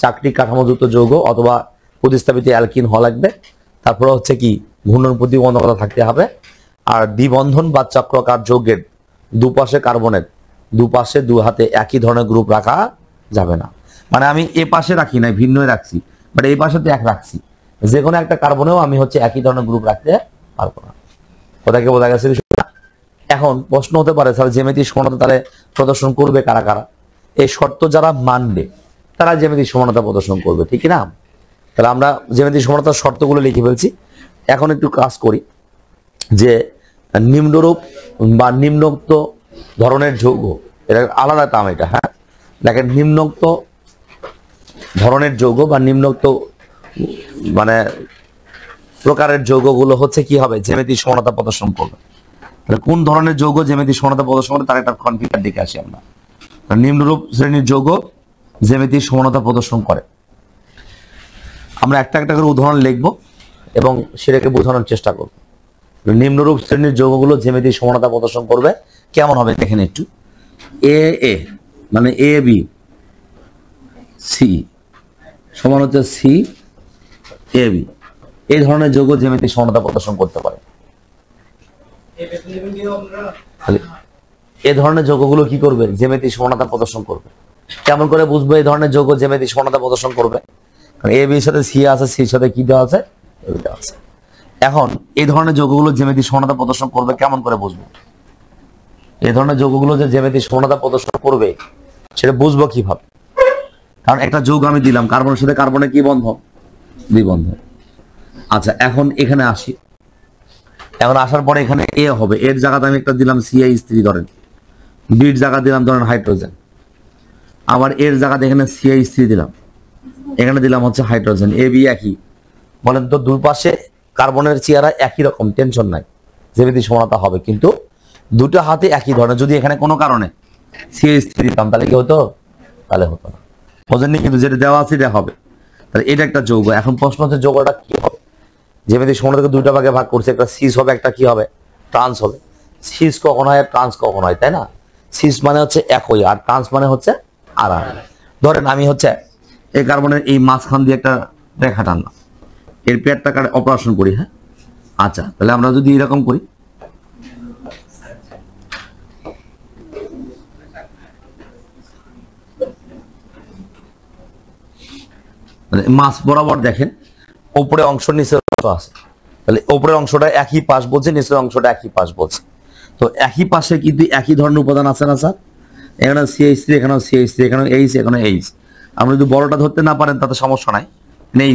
চাকরিক কাঠামোযুক্ত যৌগ অথবা প্রতিস্থাপিত অ্যালকিন হওয়া লাগবে। তারপরে হচ্ছে কি ঘূর্ণন প্রতিবন্ধকতা থাকতে হবে। আর দ্বিবন্ধন বা চক্রাকার যৌগের দুপাশে কার্বনের দুপাশে দু হাতে একই ধরনের গ্রুপ রাখা যাবে না। মানে আমি এ পাশে রাখি নাই, ভিন্ন রাখছি, বাট এই পাশে তো এক রাখছি, যে কোনো একটা কার্বনেও আমি হচ্ছে একই ধরনের গ্রুপ রাখতে পারবো না। কোথাকে বোঝা গেছে? এখন প্রশ্ন হতে পারে স্যার জ্যামিতিক সমানতা তাহলে প্রদর্শন করবে কারা কারা? এই শর্ত যারা মানবে তারা জ্যামিতিক সমানতা প্রদর্শন করবে, ঠিক না? তাহলে আমরা জ্যামিতিক সমানতার শর্তগুলো লিখে ফেলছি। এখন একটু কাজ করি যে নিম্নরূপ বা নিম্নোক্ত ধরনের যৌগ, এটা আলাদা নাম এটা, হ্যাঁ দেখেন, নিম্নোক্ত ধরনের যৌগ বা নিম্নোক্ত মানে প্রকারের যৌগগুলো হচ্ছে কি হবে? জ্যামিতিক সমানতা প্রদর্শন করবে। তাহলে কোন ধরনের যৌগ জ্যামিতিক সমানতা প্রদর্শন করে তার একটা কনফিগার দেখে আসি আমরা। নিম্নরূপ শ্রেণীর যৌগ জ্যামিতিক সমানতা প্রদর্শন করে। আমরা একটা একটা করে উদাহরণ লিখব এবং সেটাকে বোঝানোর চেষ্টা করব। নিম্নরূপ শ্রেণীর যৌগগুলো জ্যামিতিক সমানতা প্রদর্শন করবে কেমন হবে দেখেন একটু। এ মানে এ বি সি সমান হচ্ছে সি এ বি, এই ধরনের যৌগ জ্যামিতিক সমানতা প্রদর্শন করতে পারে। এই ধরনের যৌগগুলো কি করবে? জ্যামিতিক সমানতা প্রদর্শন করবে। কেমন করে বুঝবো এই ধরনের যৌগ জ্যামিতিক সমানতা প্রদর্শন করবে? কারণ এ বির সাথে সি আছে, সির সাথে কি দেওয়া আছে? দেওয়া আছে। এখন এই ধরনের যৌগগুলো জ্যামিতিক সমানতা প্রদর্শন করবে কেমন করে বুঝবো? এই ধরনের যৌগগুলো যে জ্যামিতিক সমানতা প্রদর্শন করবে সেটা বুঝবো কিভাবে? কারণ একটা যৌগ আমি দিলাম, কার্বনের সাথে কার্বনের কি বন্ধন? দ্বিবন্ধন। আচ্ছা, এখন এখানে আসি। এখন আসার পরে এখানে এ হবে, এর জায়গাতে আমি একটা দিলাম CH3 ধরেন, বির জায়গা দিলাম ধরেন হাইড্রোজেন, আবার এর জায়গাতে এখানে CH3 দিলাম, এখানে দিলাম হচ্ছে হাইড্রোজেন। এ বি একই, বলেন তো দুই পাশে কার্বনের চেহারা একই রকম, টেনশন নাই, জ্যামিতিক সমানতা হবে, কিন্তু দুটো হাতে একই ধরনের। যদি এখানে কোনো কারণে CH3 দিতাম তাহলে কি হতো? তাহলে হতো না, বোঝেননি? কিন্তু যেটা দেওয়া আছে এটা হবে। তাহলে এটা একটা যৌগ। এখন প্রশ্ন হচ্ছে যৌগটা কি হবে? জ্যামিতিক সমানতাকে দুইটা ভাগে ভাগ করছে, একটা সিস হবে, একটা কি হবে? ট্রান্স হবে। সিস কখন হয়, ট্রান্স কখন হয়, তাই না? সিস মানে হচ্ছে একই, আর ট্রান্স মানে হচ্ছে আড়াআড়ি। ধরেন আমি হচ্ছে এই কার্বনের এই মাঝখান দিয়ে একটা রেখা টানলাম, এর পেয়ারটা অপারেশন করি, হ্যাঁ? আচ্ছা, তাহলে আমরা যদি এরকম করি, মাছ বরাবর দেখেন উপরে অংশ নিচের অংশ আছে, তাহলে উপরের অংশটা একই পাশ বলছে, নিচের অংশটা একই পাশ বলছে। তো একই পাশে কিন্তু একই ধরনের উপাদান আছে না স্যার? এখানে CH3, এখানেও CH3, এখানেও H, এখানেও H। আপনি যদি বড়টা ধরতে না পারেন তাতে সমস্যা নাই,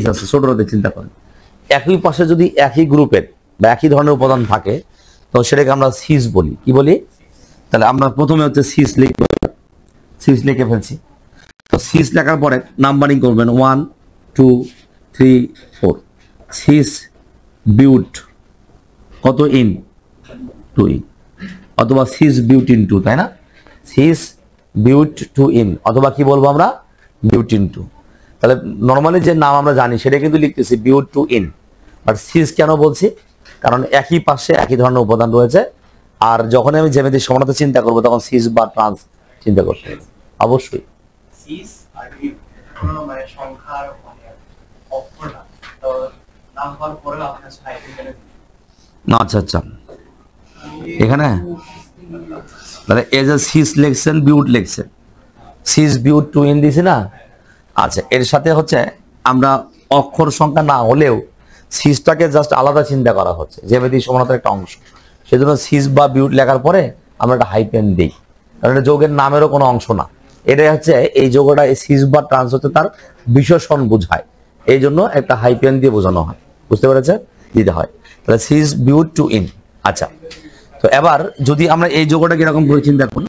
H আছে, ছোটটাতে চিন্তা করেন। একই পাশে যদি একই গ্রুপের বা একই ধরনের উপাদান থাকে তো সেটাকে আমরা সিস বলি। কি বলি? তাহলে আমরা প্রথমে হচ্ছে সিস লিখে ফেলছি। তো সিস লেখার পরে নাম্বারিং করবেন 1 2 3 4। সিস বিউট কত ইন? 2 ইন, অথবা সিস বিউটিন 2, তাই না? সিস বিউট 2 ইন, অথবা কি বলবো আমরা? বিউটিন 2। তাহলে নর্মালি যে নাম আমরা জানি সেটা কিন্তু লিখতেছি বিউট 2 ইন, বাট সিস কেন বলছি? কারণ একই পাশে একই ধরনের উপাদান রয়েছে, আর যখন আমি জ্যামিতিক সমানতা চিন্তা করবো তখন সিস বা ট্রান্স চিন্তা করতে হবে অবশ্যই। সিস আর মানে সংখ্যার মানে অক্ষরটা তো নাম্বার পরে আপনি হাইড্রোজেন না, আচ্ছা আচ্ছা, এখানে তাহলে এই যে সিস লিখছেন, বিউট লিখছেন, সিস বিউট 2 ইন দিছি না? আচ্ছা, এর সাথে হচ্ছে আমরা অক্ষর সংখ্যা না হলেও সিসটাকে জাস্ট আলাদা চিন্তা করা হচ্ছে, জ্যামিতিক সমানতার একটা অংশ, সেজন্য সিস বা বিউট লেখার পরে আমরা একটা হাইপেন দিই, কারণ এটা যৌগের নামেরও কোনো অংশ না। এটাই হচ্ছে এই যৌগটা, সিস বা ট্রান্স হচ্ছে তার বিশেষণ বোঝায়, এই জন্য একটা হাইপেন দিয়ে বোঝানো হয়, বুঝতে পেরেছে? দিতে হয়। তাহলে সিস বিউট 2 ইন। আচ্ছা, তো এবার যদি আমরা এই যৌগটাকে এরকম করে চিন্তা করি,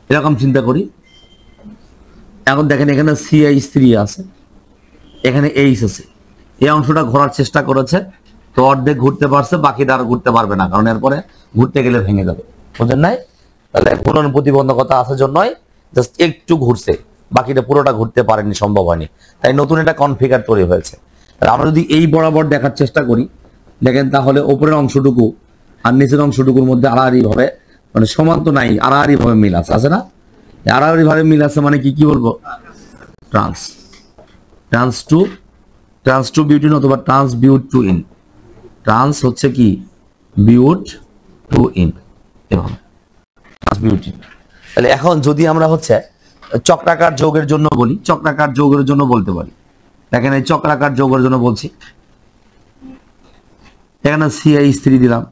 এরকম চিন্তা করি, এখন দেখেন এখানে CH3 আছে, এখানে H আছে, এই অংশটা ঘোরার চেষ্টা করেছে, তো অর্ধেক ঘুরতে পারছে, বাকিটা আর ঘুরতে পারবে না, কারণ এরপরে ঘুরতে গেলে ভেঙে যাবে, বুঝলেন নাই? তাহলে ঘূর্ণন প্রতিবন্ধকতা আছে জন্যই জাস্ট একটু ঘুরছে, বাকিটা পুরোটা ঘুরতে পারেনি, সম্ভব হয়নি, তাই নতুন একটা কনফিগার তৈরি হয়েছে। তাহলে আমরা যদি এই বরাবর দেখার চেষ্টা করি, দেখেন তাহলে উপরের অংশটুকু আর নিচের অংশটুকুর মধ্যে আড়াআড়ি ভাবে, মানে সমান তো নাই, আড়াআড়ি ভাবে মিল আছে, আছে না? আড়াআড়ি ভাবে মিল আছে মানে কি বলবো? ট্রান্স, ট্রান্স টু বিউটিন, অথবা ট্রান্স বিউট 2 ইন। ট্রান্স হচ্ছে কি? বিউট 2 ইন, এভাবে ট্রান্স বিউটিন। তাহলে এখন যদি আমরা হচ্ছে চক্রাকার যৌগের জন্য বলি, চক্রাকার যৌগের জন্য বলতে পারি, দেখেন এই চক্রাকার যৌগের জন্য বলছি, এখানে CH3 দিলাম,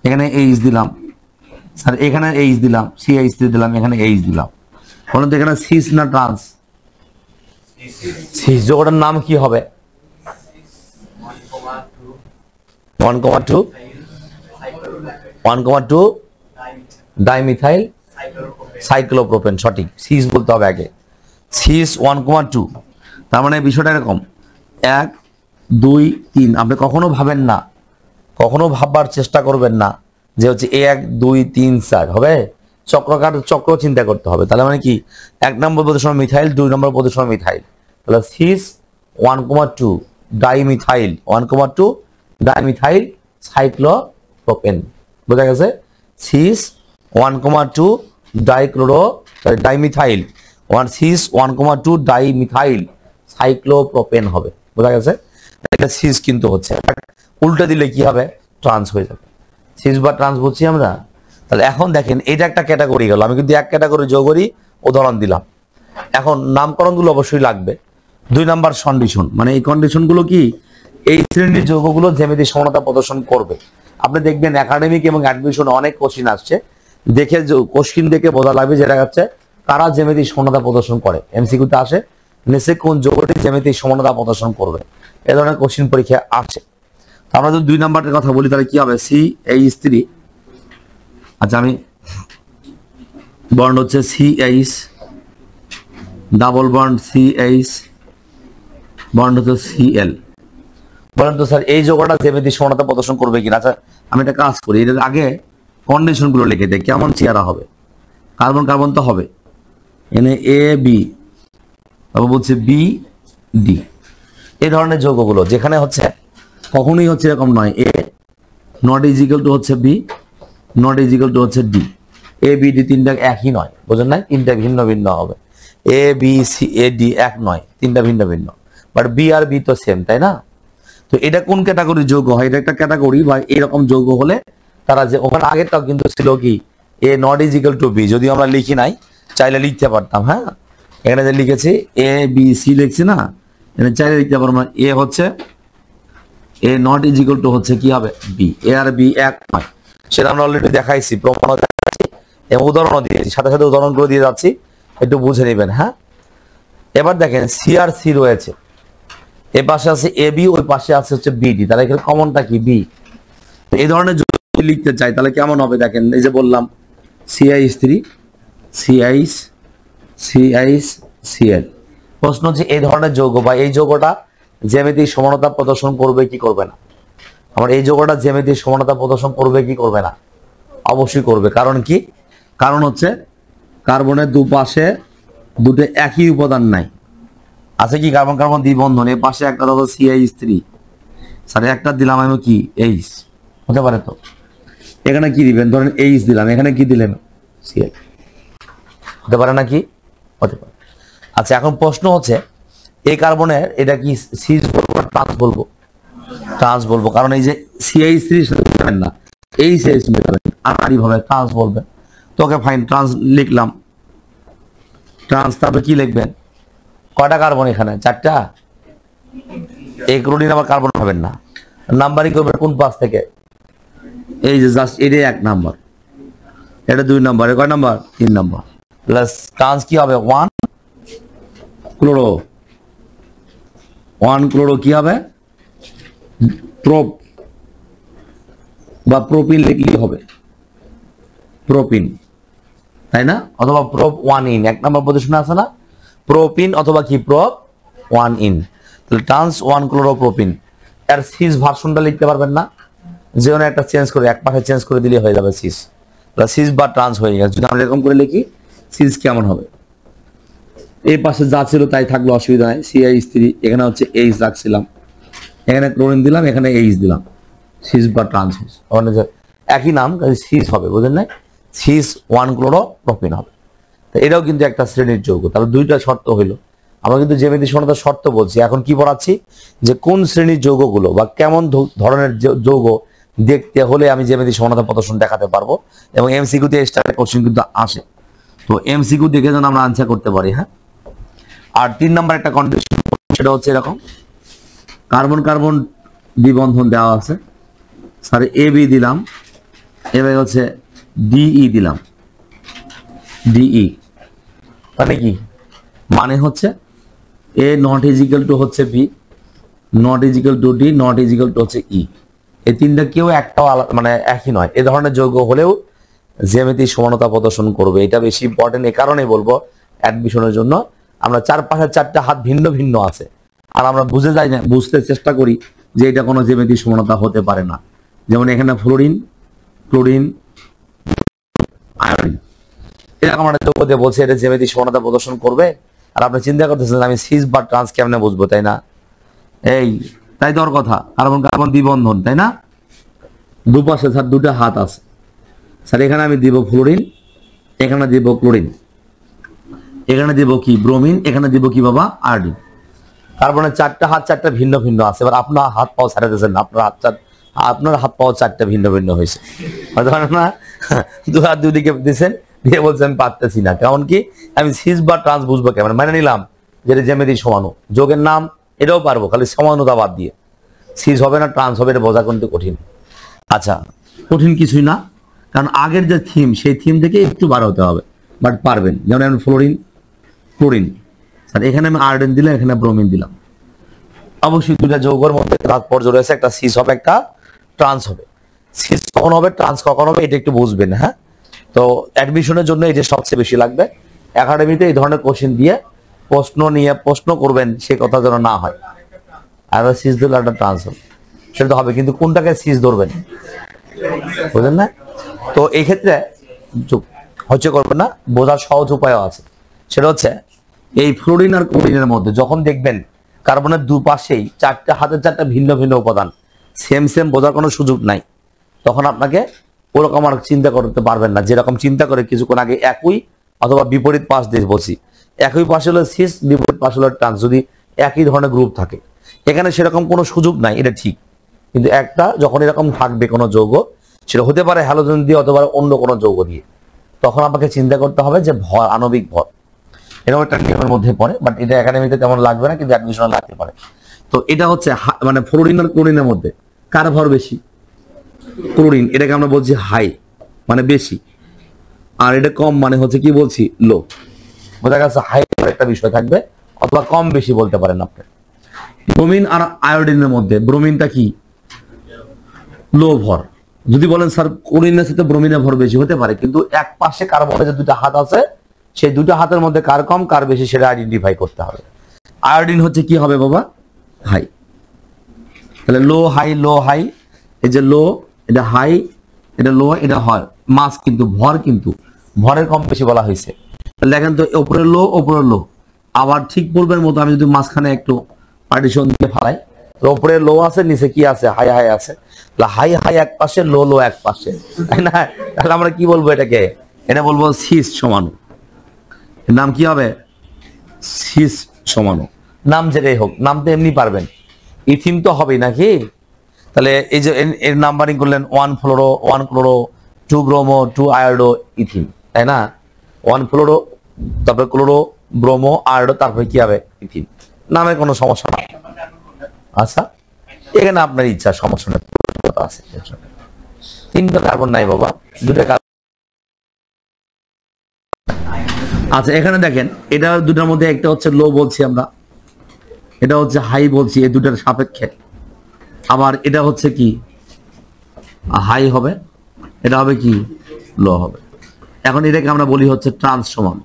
এখানে H দিলাম, স্যার এখানে H দিলাম, CH3 দিলাম, এখানে H দিলাম, বলুন তো এখানে সিস না ট্রান্স? সিস যৌগটার নাম কি হবে? 1,2 ডাইমিথাইল সাইক্লোপ্রোপেন, সঠিক, সিস বলতে হবে আগে, সিস 1,2। তার মানে বিষয়টা এরকম 1 2 3। আপনি কখনো ভাবেন না, কখনো ভাববার চেষ্টা করবেন না যে হচ্ছে 1 2 3 4 হবে, চক্রকার চক্র চিন্তা করতে হবে। তাহলে মানে কি, 1 নম্বর প্রতিসম মিথাইল, 2 নম্বর প্রতিসম মিথাইল, তাহলে সিস 1,2 ডাইমিথাইল, 1,2 ডাইমিথাইল সাইক্লোপ্রোপেন, বোঝা গেছে? Cis 1,2 dimethyl, cis 1,2 dimethyl cyclopropane হবে, বোঝা গেছে? এটা সিস কিন্তু হচ্ছে, উল্টে দিলে কি হবে? ট্রান্স হয়ে যাবে, সিস বা ট্রান্স বলছি আমরা। তাহলে এখন দেখেন এটা একটা ক্যাটাগরি গেল, আমি কিন্তু এক ক্যাটাগরি যৌগেরই উদাহরণ দিলাম। এখন নামকরণগুলো অবশ্যই লাগবে। 2 নাম্বার কন্ডিশন, মানে এই কন্ডিশনগুলো কি এই শ্রেণীর যৌগগুলো জ্যামিতিক সমানতা প্রদর্শন করবে। আপনি দেখবেন একাডেমিক এবং অ্যাডমিশনে অনেক কোশ্চেন আসছে দেখে কোশ্চিন দেখে বোঝা লাগবে যেটা হচ্ছে কারা জ্যামিতিক সমানতা প্রদর্শন করে। এমসিকিউতে আসে নিচে কোন যৌগটি জ্যামিতিক সমানতা প্রদর্শন করবে, এ ধরনের কোশ্চিন পরীক্ষায় আসে। আমরা যদি 2 নাম্বারের কথা বলি তাহলে কি হবে, CH3, আচ্ছা আমি বন্ড হচ্ছে CH, double bond CH, bond হচ্ছে Cl। বলেন তো স্যার এই যৌগটা জ্যামিতিক সমানতা প্রদর্শন করবে কিনা? আচ্ছা আমি একটা কাজ করি, এর আগে কন্ডিশন গুলো লিখে দেয় কেমন চেহারা হবে। কার্বন কার্বন তো হবে, এনে AB, তারপর বলছে BD, এই ধরনের যৌগগুলো যেখানে হচ্ছে কখনোই হচ্ছে এরকম নয়, A not is equal to হচ্ছে B, not is equal to হচ্ছে D, ABD তিনটা একই নয়, বোঝেন না? তিনটা ভিন্ন ভিন্ন হবে। ABCAD এক নয়, তিনটা ভিন্ন ভিন্ন, বাট B আর B তো সেম, তাই না? তো এটা কোন ক্যাটাগরির যৌগ হয়? এটা একটা ক্যাটাগরি বা এরকম যৌগ হলে তারা যে ওখানে আগেরটাও কিন্তু ছিল কি A not is equal to B, যদিও আমরা লিখি নাই, চাইলে লিখতে পারতাম। হ্যাঁ এখানে যে লিখেছি ABC লিখছি না, এখানে চাইলে লিখতে পারবো। A হচ্ছে A not is equal to হচ্ছে কি হবে B, A আর B এক নয়, সেটা আমরা অলরেডি দেখাইছি, প্রমাণও দেখাইছি এবং উদাহরণও দিয়েছি, সাথে সাথে উদাহরণগুলো দিয়ে যাচ্ছি, একটু বুঝে নেবেন। হ্যাঁ এবার দেখেন C আর C রয়েছে, এ পাশে আছে AB, ওই পাশে আছে হচ্ছে BD, তাহলে এখানে কমনটা কি B। এই ধরনের যদি লিখতে চাই তাহলে কেমন হবে দেখেন, এই যে বললাম CH3 CH CH Cl। প্রশ্ন হচ্ছে এই ধরনের যৌগ বা এই যৌগটা জ্যামিতিক সমানতা প্রদর্শন করবে কি করবে না? আমার এই যৌগটা জ্যামিতিক সমানতা প্রদর্শন করবে কি করবে না? অবশ্যই করবে। কারণ কি? কারণ হচ্ছে কার্বনের দুপাশে দুটো একই উপাদান নাই, আছে কি কার্বন কার্বন দ্বিবন্ধন, এর পাশে একটা ধরো CH3, স্যার একটা দিলাম আমি কি H, হতে পারে তো? এখানে কি দিবেন, ধরেন H দিলাম, এখানে কি দিলেন Cl, হতে পারে না? কি হতে পারে। আচ্ছা এখন প্রশ্ন হচ্ছে এই কার্বনের এটা কি সিজ বলবো না ট্রান্স বলবো? ট্রান্স বলবো, কারণ এই যে CH3 যাবেন না, এই CH যাবেন আড়াআড়ি ভাবে ট্রান্স বলবেন। তো ওকে ফাইন, ট্রান্স লিখলাম, ট্রান্স, তারপরে কি লিখবেন? কয়টা কার্বন এখানে? 4টা। এই ক্লোরিন আবার কার্বন পাবেন না, নাম্বারিং করবেন কোন পাশ থেকে? এই যে জাস্ট এটাই 1 নাম্বার, এটা 2 নাম্বার, কয় নাম্বার? 3 নাম্বার। প্লাস ট্রান্স কি হবে? 1 ক্লোরো, 1 ক্লোরো কি হবে? প্রোপ বা প্রোপিন লিখলেই হবে, প্রোপিন, তাই না? অথবা প্রোপ 1 ইন, 1 নাম্বার পজিশনে আছে না প্রোপিন, অথবা কি প্রোপ 1 ইন। তাহলে ট্রান্স 1 ক্লোরোপ্রোপিন, এর সিস ভার্সনটা লিখতে পারবেন না, যে কোনো একটা চেঞ্জ করে এক পাশে চেঞ্জ করে দিলে হয়ে যাবে সিস, তাহলে সিস বা ট্রান্স হয়ে গেছে। যদি আমরা এরকম করে লিখি সিস কেমন হবে? এই পাশে যা ছিল তাই থাকলো, অসুবিধা নাই। CH3 এখানে হচ্ছে H রাখছিলাম, এখানে ক্লোরিন দিলাম, এখানে H দিলাম, সিস বা ট্রান্স ওখানে একই নাম, সিস হবে, বুঝলেন না? সিস 1 ক্লোরোপ্রোপিন হবে। তো এটাও কিন্তু একটা শ্রেণীর যৌগ। তাহলে 2টা শর্ত হইলো। আমরা কিন্তু জ্যামিতিক সমানতার শর্ত বলছি, এখন কি পড়াচ্ছি যে কোন শ্রেণীর যৌগগুলো বা কেমন ধরনের যৌগ দেখতে হলে আমি জ্যামিতিক সমানতা প্রদর্শন দেখাতে পারবো, এবং এমসিকিউ তে এক্সট্রা কোশ্চেন কিন্তু আসে, তো এমসিকিউ দেখে যেন আমরা আনসার করতে পারি। হ্যাঁ আর 3 নাম্বার একটা কন্ডিশন, সেটা হচ্ছে এরকম, কার্বন কার্বন দ্বিবন্ধন দেওয়া আছে, স্যার AB দিলাম, এবার হচ্ছে DE দিলাম, DE মানে কি? মানে হচ্ছে A not is equal to হচ্ছে B, not is equal to D, not is equal to হচ্ছে E। এই তিনটা কেউ একটাও মানে একই নয়, এ ধরনের যৌগ হলেও জ্যামিতিক সমানতা প্রদর্শন করবে। এটা বেশি ইম্পর্টেন্ট, এই কারণে বলবো অ্যাডমিশনের জন্য আমরা 4-5 4টা হাত ভিন্ন ভিন্ন আছে, আর আমরা বুঝে যাই না, বুঝতে চেষ্টা করি যে এটা কোনো জ্যামিতিক সমানতা হতে পারে না। যেমন এখানে ফ্লোরিন, ক্লোরিন, আয়োডিন, এরকম একটা যৌগ দিয়ে বলছে এটা জ্যামিতিক সমানতা প্রদর্শন করবে, আর আপনি চিন্তা করতেছেন আমি সিস বা ট্রান্স কেমনে বুঝবো, তাই না? এই তাই তো ওর কথা, কার্বন কার্বন দ্বিবন্ধন, তাই না? দুপাশে স্যার 2টা হাত আছে, স্যার এখানে আমি দিব ফ্লোরিন, এখানে দিব ক্লোরিন, এখানে দিব কি ব্রোমিন, এখানে দিব কি বাবা আয়োডিন। কার্বনের 4টা হাত 4টা ভিন্ন ভিন্ন আছে। এবার আপনার হাত পাও ছাড়া দিয়েছেন, আপনার হাত পাও 4টা ভিন্ন ভিন্ন হয়েছে, হয়তো না? 2 হাত 2 দিকে দিয়েছেন, দিয়ে বলছেন আমি পারতেছি না। কারণ কি আমি সিস বা ট্রান্স বুঝবো কেমন? মানে নিলাম যেটা জ্যামিতিক সমানু, যোগের নাম এটাও পারবো, খালি সমানুতা বাদ দিয়ে। সিস হবে না ট্রান্স হবে, এটা বোঝা কিন্তু কঠিন। আচ্ছা কঠিন কিছুই না, কারণ আগের যে থিম সেই থিম থেকে একটু বার হতে হবে, বাট পারবেন। যেমন আমি ফ্লোরিন, ক্লোরিন, আর এখানে আমি আয়োডিন দিলাম, এখানে ব্রোমিন দিলাম। অবশ্যই দুটা যৌগের মধ্যে তাৎপর্য রয়েছে, একটা সিস হবে, একটা ট্রান্স হবে। সিস কখন হবে, ট্রান্স কখন হবে, এটা একটু বুঝবেন। হ্যাঁ, তো অ্যাডমিশনের জন্য এটা সবচেয়ে বেশি লাগবে। একাডেমিতে এই ধরনের কোশ্চেন দিয়ে প্রশ্ন করবেন, সে কথা যেন না হয়। আর সিস দিলে একটা ট্রান্স হবে, সেটা তো হবে, কিন্তু কোনটাকে সিস ধরবেন, বুঝলেন না? তো এই ক্ষেত্রে হচ্ছে করবেন না, বোঝার সহজ উপায়ও আছে। সেটা হচ্ছে এই ফ্লোরিন আর ক্লোরিনের মধ্যে যখন দেখবেন কার্বনের দুপাশেই হাতের চারটা ভিন্ন ভিন্ন উপাদান, সেম সেম বোঝার কোনো সুযোগ নাই, তখন আপনাকে ওরকম আর চিন্তা করতে পারবেন না। যেরকম চিন্তা করে কিছুক্ষণ আগে একই অথবা বিপরীত পাশ দিয়ে বলছি, একই পাশে হলো সিস, বিপরীত পাশে হলো ট্রান্স, যদি একই ধরনের গ্রুপ থাকে। এখানে সেরকম কোনো সুযোগ নাই, এটা ঠিক। কিন্তু একটা যখন এরকম থাকবে কোনো যৌগ, সেটা হতে পারে হ্যালোজেন দিয়ে অথবা অন্য কোনো যৌগ দিয়ে, তখন আপনাকে চিন্তা করতে হবে যে ভর, আণবিক ভর। এরকম একটা নিয়মের মধ্যে পড়ে, বাট এটা একাডেমিতে তেমন লাগবে না, কিন্তু অ্যাডমিশনে লাগতে পারে। তো এটা হচ্ছে মানে ফ্লোরিন আর ক্লোরিনের মধ্যে কার ভর বেশি? ক্লোরিন, এটাকে আমরা বলছি হাই, মানে বেশি। আর এটা কম, মানে হচ্ছে কি বলছি, লো। বোঝা গেছে? হাই একটা বিষয় থাকবে, অথবা কম বেশি বলতে পারেন আপনি। ব্রোমিন আর আয়োডিনের মধ্যে ব্রোমিনটা কি? লো ভর। যদি বলেন স্যার ক্লোরিনের সাথে ব্রোমিনের ভর বেশি, হতে পারে, কিন্তু এক পাশে কার্বনের যে দুটো হাত আছে, সেই দুটো হাতের মধ্যে কার কম কার বেশি সেটা আইডেন্টিফাই করতে হবে। আয়োডিন হচ্ছে কি হবে বাবা? হাই। তাহলে লো হাই, লো হাই, এই যে লো, এটা হাই, এটা লো, এটা হয় মাস, কিন্তু ভর, কিন্তু ভরের কম বেশি বলা হয়েছে। দেখেন তো, উপরে লো, উপরে লো। আবার ঠিক পূর্বের মতো আমি যদি মাঝখানে একটু পার্টিশন দিয়ে ফেলাই, উপরে লো আছে, নিচে কি আছে? হাই হাই আছে। হাই হাই এক পাশে, লো লো এক পাশে, তাই না? তাহলে আমরা কি বলবো এটাকে? এটা বলবো সিস সমাণু। নাম কি হবে? সিস সমাণু। নাম যেটাই হোক, নাম তো এমনি পারবেন, ইথিন তো হবেই নাকি? তাহলে এই যে এর নাম্বারিং করলেন 1 fluoro, 1 chloro, 2 bromo, 2 iodo, ethene, তাই না? 1 ফ্লোরো, তারপরে ক্লোরো, ব্রোমো, আয়োডো, তারপরে কি হবে? ইথিন। নামে কোনো সমস্যা না। আচ্ছা, এখানে আপনার ইচ্ছা, সমস্যা নেই, আছে। 3টা কার্বন নাই বাবা, 2টা কার্বন। আচ্ছা, এখানে দেখেন, এটা দুটার মধ্যে একটা হচ্ছে লো বলছি আমরা, এটা হচ্ছে হাই বলছি, এই দুটার সাপেক্ষে। আবার এটা হচ্ছে কি? হাই হবে, এটা হবে কি? লো হবে। এখন এটাকে আমরা বলি হচ্ছে ট্রান্স সমাণু।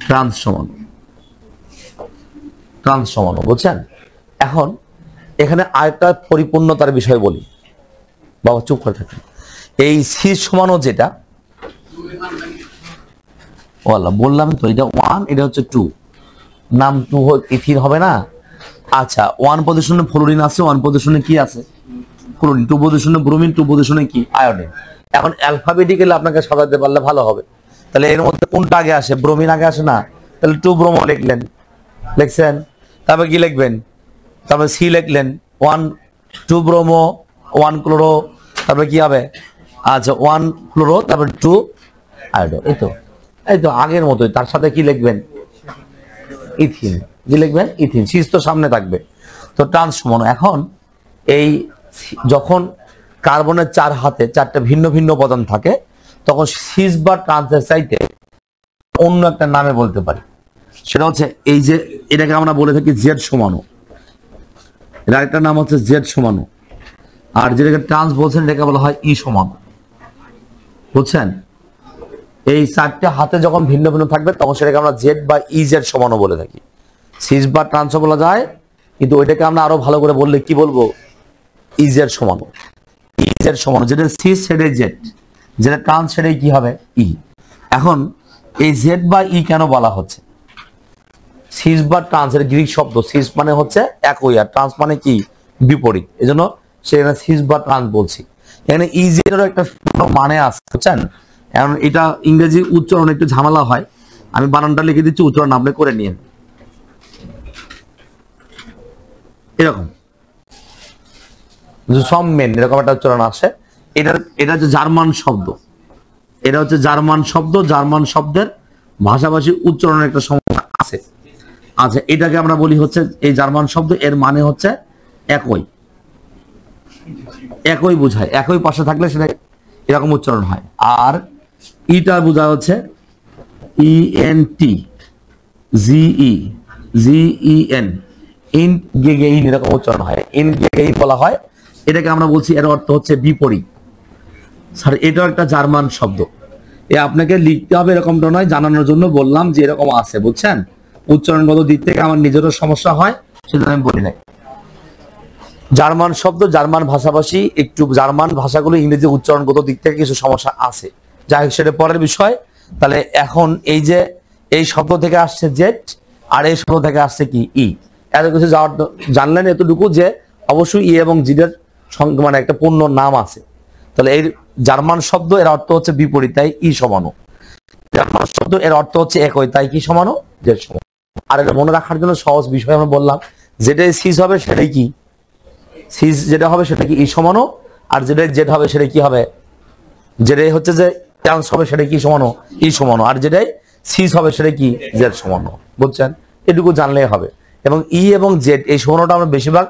ট্রান্স সমাণু, ট্রান্স সমাণু, বুঝছেন? এখন এখানে আরেকটা পরিপূর্ণতার বিষয় বলি, বাবা চুপ করে থাকেন। এই সিস সমাণু যেটা, বললাম তো, এটা 1, এটা হচ্ছে 2, নাম 2 ইথিন হবে না? আচ্ছা, 1 পজিশনে ফ্লোরিন আছে, 1 পজিশনে কি আছে? ক্লোরিন। 2 পজিশনে ব্রোমিন, 2 পজিশনে কি? আয়োডিন। এখন অ্যালফাবেটিক্যালি আপনাকে সাজাতে পারলে ভালো হবে। তাহলে এর মধ্যে কোনটা আগে আসে? ব্রোমিন আগে আসে না? তাহলে 2 ব্রোমো লিখলেন, লিখছেন। তারপরে কি লিখবেন? তারপরে সি লিখলেন, 2 ব্রোমো, 1 ক্লোরো, তারপরে কি হবে? আচ্ছা, 1 ক্লোরো, তারপরে 2 আয়োডো। এই তো আগের মতোই। তার সাথে কি লিখবেন? ইথিন। কি লিখবেন? ইথিন। সিস তো সামনে থাকবে। তো ট্রান্স সমাণু। এখন এই যখন কার্বনের 4 হাতে 4টা ভিন্ন ভিন্ন উপাদান থাকে, তখন সিস বা ট্রান্সের চাইতে অন্য একটা নামে বলতে পারি। সেটা হচ্ছে এই যে, এটাকে আমরা বলে থাকি জেড সমাণু। এর আরেকটা নাম হচ্ছে জেড সমাণু। আর যেটাকে ট্রান্স বলছেন, এটাকে বলা হয় ই সমাণু, বুঝছেন? এই 4টে হাতে যখন ভিন্ন ভিন্ন থাকবে, তখন সেটাকে আমরা জেড বা ই জেড সমাণু বলে থাকি। সিস বা ট্রান্সও বলা যায়, কিন্তু ওইটাকে আমরা আরো ভালো করে বললে কি বলবো? E Z সমাণু। ই জেড সমাণু, যেটা সিস সেটাই জেড, যেটা ট্রান্স সেটাই কি হবে? ই। এখন এই জেড বা ই কেন বলা হচ্ছে? সিস বা ট্রান্স এর গ্রিক শব্দ, সিস মানে হচ্ছে একই, আর ট্রান্স মানে কি? বিপরীত। এজন্য সেখানে সিস বা ট্রান্স বলছি। এখানে ই জেডেরও একটা মানে আছে, বুঝছেন? এখন এটা ইংরেজি উচ্চারণ একটু ঝামেলা হয়, আমি বানানটা লিখে দিচ্ছি, উচ্চারণ আপনি করে নিন। এরকম সম্মেন, এরকম একটা উচ্চারণ আসে। এটা হচ্ছে জার্মান শব্দ, এটা হচ্ছে জার্মান শব্দ। জার্মান শব্দের ভাষাভাষী উচ্চারণের একটা সমস্যা আছে। আচ্ছা, এটাকে আমরা বলি হচ্ছে, এই জার্মান শব্দ এর মানে হচ্ছে একই, একই বোঝায়। একই পাশে থাকলে সেটা এরকম উচ্চারণ হয়। আর ইটা বোঝা হচ্ছে ENT GE GEN ইন গেগেইন, এরকম উচ্চারণ হয়, ইন গেগেইন বলা হয়। এটাকে আমরা বলছি এর অর্থ হচ্ছে বিপরীত। স্যার এটাও একটা জার্মান শব্দ, এ আপনাকে লিখতে হবে এরকমটা নয়, জানানোর জন্য বললাম যে এরকম আছে, বুঝছেন? উচ্চারণগত দিক থেকে আমার নিজেরও সমস্যা হয়, সেজন্য আমি বলি নাই। জার্মান শব্দ, জার্মান ভাষাভাষী, একটু জার্মান ভাষাগুলো ইংরেজি উচ্চারণগত দিক থেকে কিছু সমস্যা আছে, যাই হোক সেটা পরের বিষয়। তাহলে এখন এই যে এই শব্দ থেকে আসছে জেড, আর এই শব্দ থেকে আসছে কি ই, এত কিছু জানলেন এতটুকু যে অবশ্যই ই এবং জিডের মানে একটা পূর্ণ নাম আছে। তাহলে এই জার্মান শব্দ এর অর্থ হচ্ছে বিপরীত, তাই ই সমানো। জার্মান শব্দ এর অর্থ হচ্ছে একই, তাই কি সমানো, জেড সমান। আর এটা মনে রাখার জন্য সহজ বিষয় আমরা বললাম, যেটাই সিজ হবে সেটাই কি সিজ, যেটা হবে সেটা কি ই সমানো, আর যেটাই জেড হবে সেটা কি হবে, যেটাই হচ্ছে যে চান্স হবে সেটা কি সমানো, ই সমানো, আর যেটাই সিজ হবে সেটা কি জেড সমানো, বুঝছেন? এটুকু জানলেই হবে। এবং ই এবং জেড এই সমানোটা আমরা বেশিরভাগ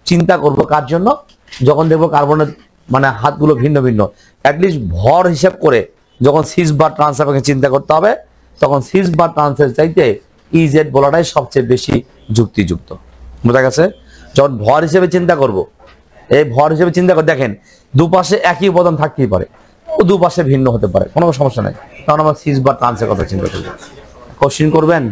চিন্তা করব কার জন্য, যখন দেখবো কার্বনের মানে হাতগুলো ভিন্ন ভিন্ন, অ্যাটলিস্ট ভর হিসাব করে যখন সিজ বা ট্রান্স চিন্তা করতে হবে, তখন সিজ বা ট্রান্সের চাইতে ই জেড বলাটাই সবচেয়ে বেশি যুক্তিযুক্ত। বোঝা গেছে? যখন ভর হিসেবে চিন্তা করব, এই ভর হিসেবে চিন্তা করে দেখেন দুপাশে একই উপাদান থাকতেই পারে, ও দুপাশে ভিন্ন হতে পারে, কোনো সমস্যা নাই, তখন আমরা সিজ বা ট্রান্সের কথা চিন্তা করবো। কোশ্চিন করবেন?